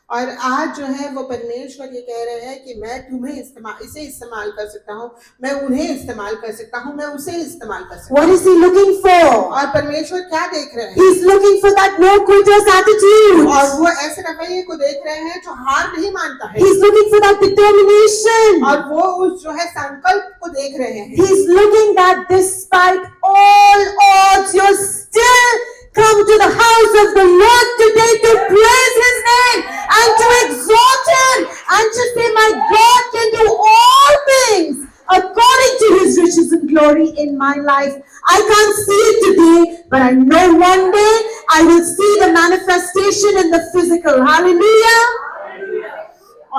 और आज जो है वो परमेश्वर ये कह रहे हैं कि मैं तुम्हें इसे इस्तेमाल कर सकता हूँ, मैं उन्हें इस्तेमाल कर सकता हूँ, मैं उसे इस्तेमाल कर सकता हूँ। What is he looking for? और परमेश्वर क्या देख रहे हैं? He's looking for that no quitters attitude. और वो ऐसे रवैये को देख रहे हैं जो हार नहीं मानता है। He's looking for that determination. और वो उस जो है संकल्प को देख रहे हैं। He's looking that despite all odds, you're still come to the house of the Lord today to praise his name and to exalt him and to say, my God can do all things according to his riches and glory in my life. I can't see it today, but I know one day I will see the manifestation in the physical. Hallelujah.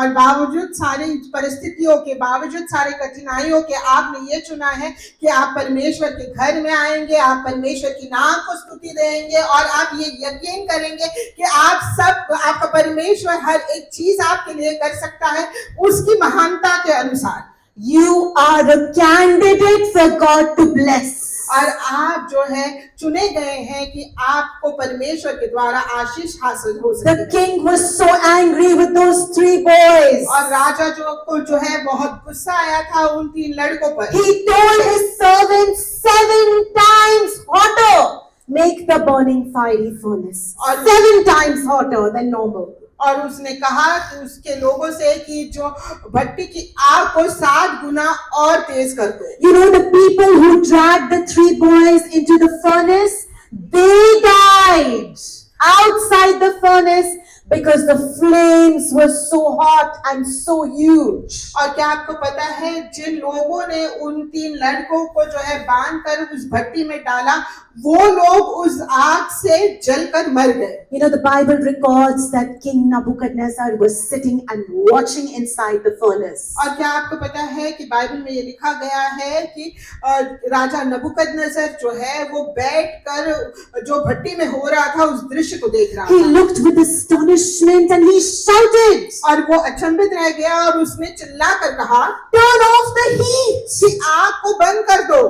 और बावजूद सारी परिस्थितियों के, बावजूद सारी कठिनाइयों के, आपने ये चुना है कि आप परमेश्वर के घर में आएंगे, आप परमेश्वर की नाम को स्तुति देंगे और आप ये यकीन करेंगे कि आपका परमेश्वर हर एक चीज आपके लिए कर सकता है उसकी महानता के अनुसार। You are the candidate for God to bless. और आप जो है चुने गए हैं कि आपको परमेश्वर के द्वारा आशीष हासिल हो सके। The king was so angry with those 3 boys. और राजा जो है बहुत गुस्सा आया था उन 3 लड़कों पर। He told his servants 7 times hotter, make the burning fiery furnace. और 7 times hotter than normal. और उसने कहा कि उसके लोगों से कि जो भट्टी की आग को 7 गुना और तेज कर दो। You know, the people who dragged the 3 boys into the furnace, they died outside the furnace because the flames were so hot and so huge. और क्या आपको पता है जिन लोगों ने उन 3 लड़कों को जो है बांधकर उस भट्टी में डाला, वो लोग उस आग से जलकर मर गए। You know, the Bible records that King Nebuchadnezzar was sitting and watching inside the furnace. और क्या आपको पता है कि बाइबल में ये लिखा गया है कि राजा नबूकदनेस्सर जो है वो बैठकर जो भट्टी में हो रहा था उस दृश्य को देख रहा He था। looked with astonishment and he shouted, और वो अचंभित रह गया और उसने चिल्लाकर कहा, turn off the heat. कि आग को बंद कर दो।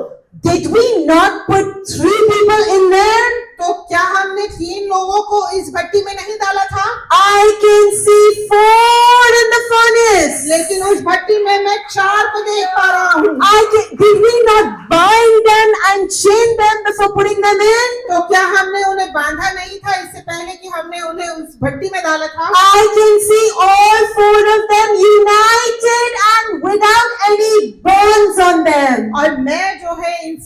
Did we not put 3 people in there? तो क्या हमने 3 लोगों को इस भट्टी में नहीं डाला था? I can see 4 in the furnace. लेकिन उस भट्टी में मैं 4 को देख पा रहा हूँ। Did we not bind them and chain them before putting them in? तो क्या हमने उन्हें बांधा नहीं था इससे पहले कि हमने उन्हें उस भट्टी में डाला था? I can see all 4 of them united and without any bonds on them. और मैं जो है इन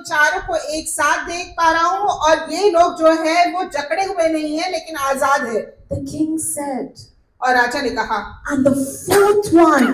चारों को एक साथ देख पा रहा हूँ और ये लोग जो है वो जकड़े हुए नहीं है लेकिन आजाद है। The king said, और राजा ने कहा, and the 4th one,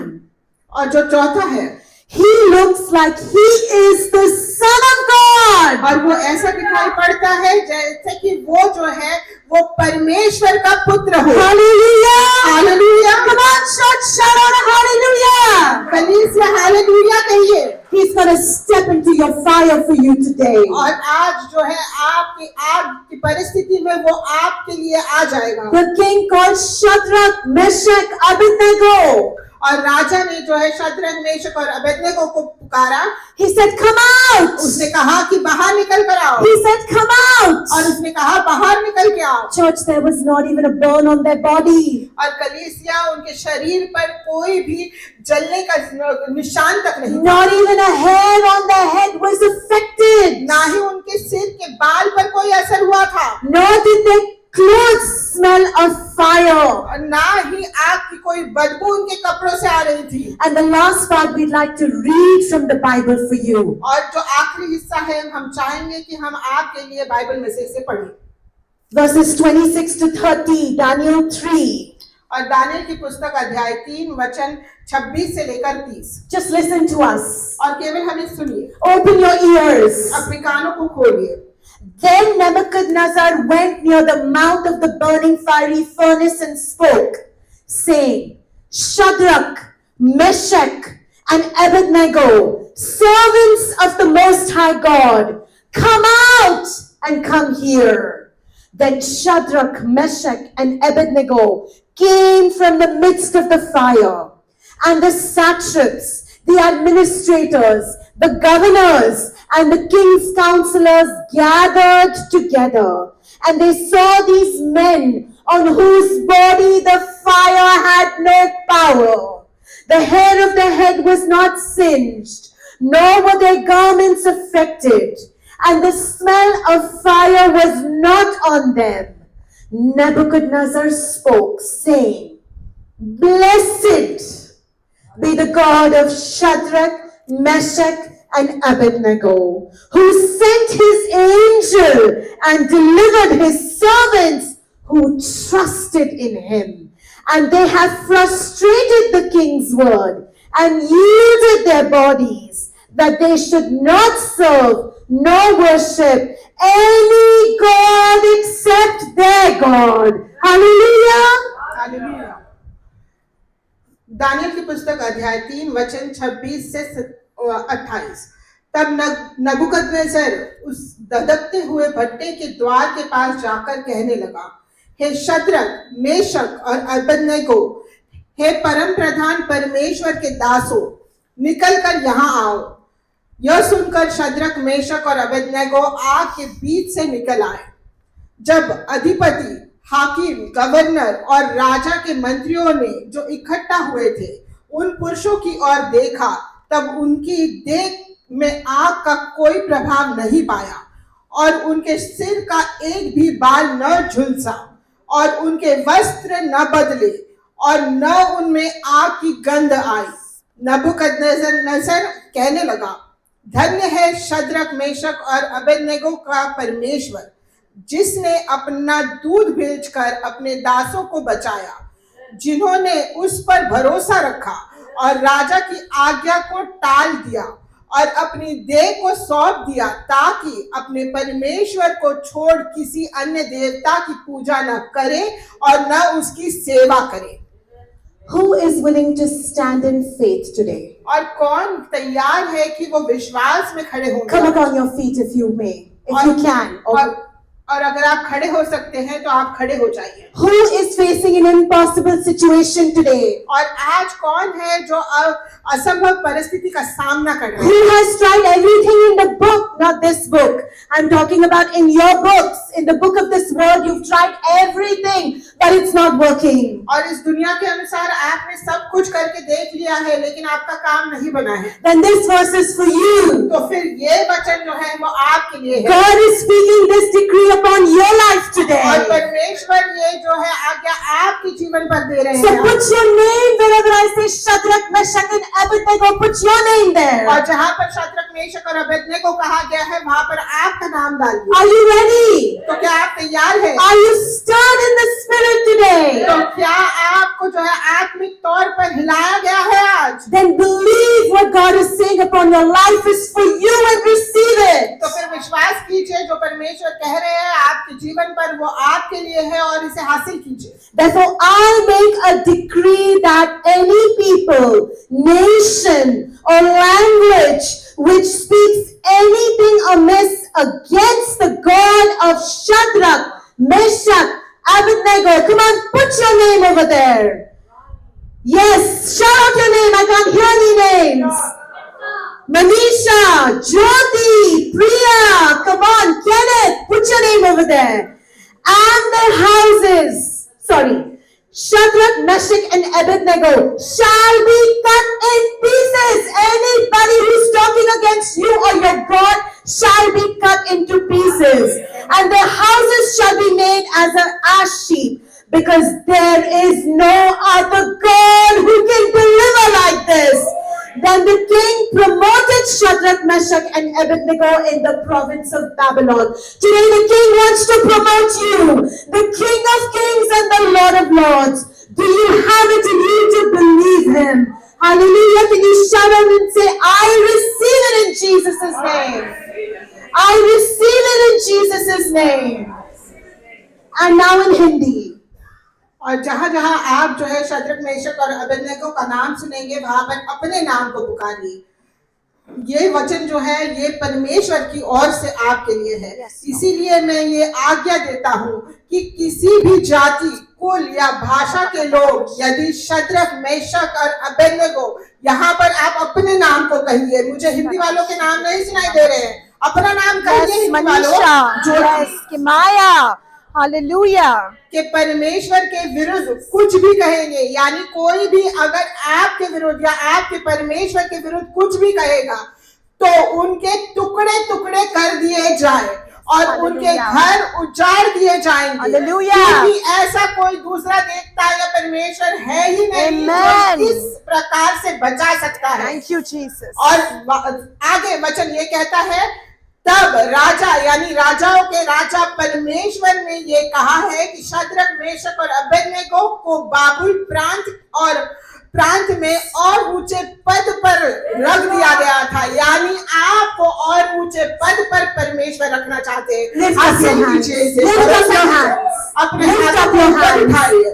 और जो चौथा है, he looks like he is the son of God. और वो ऐसा दिखाई पड़ता है जैसे कि वो जो है वो परमेश्वर का पुत्र हो। Hallelujah! Hallelujah! Come on, shout out a hallelujah! कलीसिया हालेलुया कहिए। He's going to step into your fire for you today. और आज जो है आपकी आग की परिस्थिति में वो आपके लिए आ जाएगा। The king called Shadrach, Meshach, Abednego. और राजा ने जो है शद्रक मेशक और अबेदनेगो को पुकारा। He said, come out. उसने कहा कि बाहर निकल कर आओ। He said, come out. और उसने कहा बाहर निकल के आओ। Church, there was not even a burn on their body. और कलीसिया उनके शरीर पर कोई भी जलने का निशान तक नहीं, Not even a hair on their head was affected. ना ही उनके सिर के बाल पर कोई असर हुआ था, Nor did their clothes smell of fire. और ना ही आग की कोई बदबू उनके कपड़ों से आ रही थी। And the last part we'd like to read from the Bible for you. और जो आखिरी हिस्सा है हम चाहेंगे कि हम आपके लिए बाइबल में से पढ़ें। Verses 26 to 30, Daniel 3. और दानियेल की पुस्तक अध्याय 3 वचन 26 से लेकर 30। Just listen to us. और केवल हमें सुनिए, Open your ears. अपने कानों को खोलिए। Then Nebuchadnezzar went near the mouth of the burning fiery furnace and spoke, saying, Shadrach, Meshach, and Abednego, servants of the Most High God, come out and come here. Then Shadrach, Meshach, and Abednego came from the midst of the fire, and the satraps, the administrators, the governors, and the king's counselors gathered together, and they saw these men on whose body the fire had no power. The hair of their head was not singed, nor were their garments affected, and the smell of fire was not on them. Nebuchadnezzar spoke, saying, Blessed be the God of Shadrach, Meshach, and Abednego, who sent his angel and delivered his servants who trusted in him. And they have frustrated the king's word and yielded their bodies, that they should not serve nor worship any God except their God. Hallelujah! Hallelujah. Daniel की पुस्तक अध्याय 3 वचन 26 से 28। तब नबूकदनेस्सर उस धधकते हुए भट्टे के द्वार के पास जाकर कहने लगा, हे शद्रक, मेशक और अबेदनेगो, हे परम प्रधान परमेश्वर के दासों, निकल कर यहाँ आओ। यह सुनकर शद्रक, मेशक और अबेदनेगो आग के बीच से निकल आए। जब अधिपति, हाकिम, गवर्नर और राजा के मंत्रियों ने जो इकट्ठा हुए थे उन पुरुषों की ओर देखा, तब उनकी देह में आग का कोई प्रभाव नहीं पाया, और उनके सिर का एक भी बाल न झुलसा, और उनके वस्त्र न बदले, और न उनमें आग की गंध आई। नबूकदनेस्सर कहने लगा, धन्य है शद्रक, मेशक और अबेदनेगो का परमेश्वर, जिसने अपना दूध बेचकर अपने दासों को बचाया, जिन्होंने उस पर भरोसा रखा और राजा की आज्ञा को टाल दिया और अपनी देह को सौंप दिया, ताकि अपने परमेश्वर को छोड़ किसी अन्य देवता की पूजा न करे और न उसकी सेवा करे। Who is willing to stand in faith today? और कौन तैयार है कि वो विश्वास में खड़े होंगे? Come up on your feet if you may, if you can. और अगर आप खड़े हो सकते हैं तो आप खड़े हो जाइए। Who is facing an impossible situation today? और आज कौन है जो असंभव परिस्थिति का सामना कर रहा है? Who has tried everything in the book, not this book. I'm talking about in your books, in the book of this world, you've tried everything, but it's not working. और इस दुनिया के अनुसार आपने सब कुछ करके देख लिया है, लेकिन आपका काम नहीं बना है। Then this verse is for you. तो फिर ये वचन जो है वो आपके लिए है। God is speaking this decree upon your life और today. परमेश्वर ये जो है आज्ञा आपके जीवन पर दे रहे So हैं। put your name wherever I say Shadrach, Meshach, and Abednego. Put your name there. और जहाँ पर शद्रक, मेशक और अबेदनेगो कहा गया है, वहाँ पर आपका नाम डालिए। Are you ready? तो क्या आप तैयार हैं? Are you stirred in the spirit today? तो क्या आपको जो है आत्मिक तौर पर हिलाया गया है आज? Then believe what God is saying upon your life is for you and receive it. तो फिर विश्वास कीजिए, जो परमेश्वर कह रहे हैं आपके जीवन पर वो आपके लिए है, और इसे हासिल कीजिए। Therefore, I make a decree that any people, nation, or language which speaks anything amiss against the God of Shadrach, Meshach, Abednego. Come on, put your name over there. Yes, shout out your name. I can't hear any names. Manisha, Jyoti, Priya, come on, Kenneth, put your name over there. And their houses, Shadrach, Meshach, and Abednego shall be cut in pieces. Anybody who's talking against you or your God shall be cut into pieces. And their houses shall be made as an ash heap, because there is no other God who can deliver like this. Then the king promoted Shadrach, Meshach, and Abednego in the province of Babylon. Today the king wants to promote you, the King of Kings and the Lord of Lords. Do you have it in you to believe him? Hallelujah. Can you shout out and say, I receive it in Jesus' name. I receive it in Jesus' name. And now in Hindi. और जहां जहां आप जो है शद्रक, मेशक और अबेदnego का नाम सुनेंगे, वहां पर अपने नाम को पुकारिए। ये वचन जो है ये परमेश्वर की ओर से आपके लिए है। इसीलिए मैं ये आज्ञा देता हूँ कि किसी भी जाति, कुल या भाषा के लोग यदि शद्रक, मेशक और अबेदnego, यहाँ पर आप अपने नाम को कहिए। मुझे हिंदी वालों के नाम नहीं सुनाई दे रहे हैं, अपना नाम कहिए हिंदी वालों जो Maya. Hallelujah. कि परमेश्वर के विरुद्ध कुछ भी कहेंगे, यानी कोई भी अगर आपके विरुद्ध या आपके परमेश्वर के विरुद्ध कुछ भी कहेगा तो उनके टुकड़े टुकड़े कर दिए जाए और उनके घर उजाड़ दिए जाएंगे। क्योंकि ऐसा कोई दूसरा देवता या परमेश्वर है ही नहीं जो इस प्रकार से बचा सकता है। Thank you, Jesus. और आगे वचन ये कहता है, तब राजा यानी राजाओं के राजा परमेश्वर ने ये कहा है कि शद्रक, मेशक और अबेदnego को बाबुल प्रांत में और ऊंचे पद पर रख दिया गया था। यानी आपको और ऊंचे पद पर परमेश्वर रखना चाहते हैं। Lift up your hands.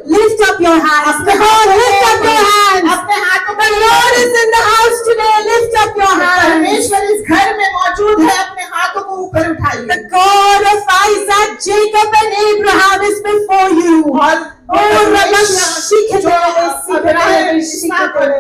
Lift up your hands. Come on, lift up your hands. अपने हाथों The Lord is in the house today. Lift up your hands. परमेश्वर इस घर में मौजूद है, अपने हाथों को ऊपर उठाइए। The God of Isaac, Jacob and Abraham is before you.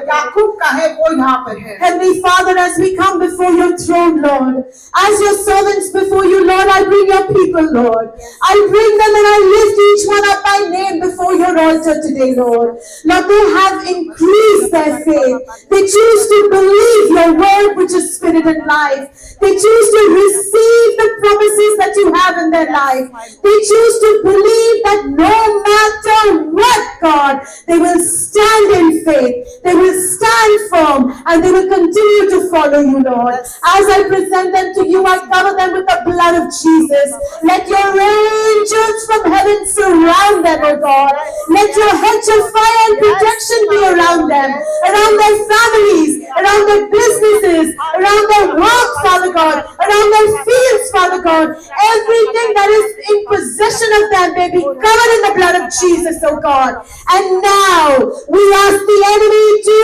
याकूब का है वो यहाँ पर है। Heavenly Father, as we come before your throne, Lord, as your servants before you, Lord, I bring your people, Lord. I bring them and I lift each one up by name before your altar today, Lord. Lord, they have increased their faith. They choose to believe your word, which is spirit and life. They choose to receive the promises that you have in their life. They choose to believe that no matter what, God, they will stand in faith. They will stand firm and they will continue to follow you, Lord. As I present them to you, I cover them with the blood of Jesus. Let your angels from heaven surround them, O God. Let your hedge of fire and protection be around them, around their families, around their businesses, around their work, Father God, around their fields, Father God. Everything that is in possession of them may be covered in the blood of Jesus, oh God. And now we ask the enemy to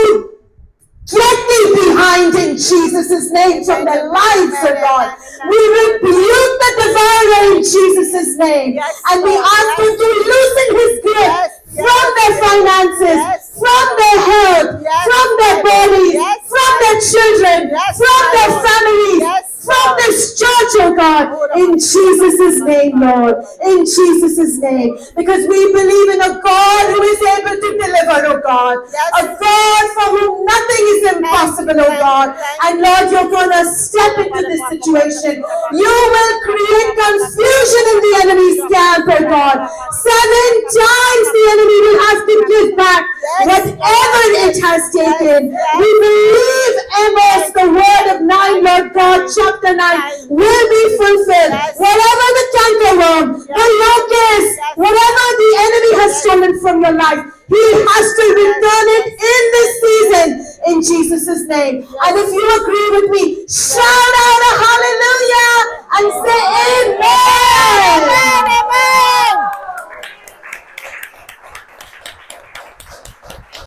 get thee behind in Jesus' name from their lives, oh God. We rebuke the devourer in Jesus' name. And we ask him to loosen his grip from their finances, from their health, from their bodies, from their children, from their families, from this church, oh God, in Jesus' name, Lord, in Jesus' name, because we believe in a God who is able to deliver, oh God, a God for whom nothing is impossible, oh God. And Lord, you're going to step into this situation. You will create confusion in the enemy's camp, oh God. 7 times the enemy will have to give back whatever it has taken. We believe, Amos, the word of 9, Lord God, chapter 9, will be fulfilled. Whatever the cankerworm, the locust, whatever the enemy has stolen from your life, he has to return it in this season, in Jesus' name. And if you agree with me, shout out a hallelujah and say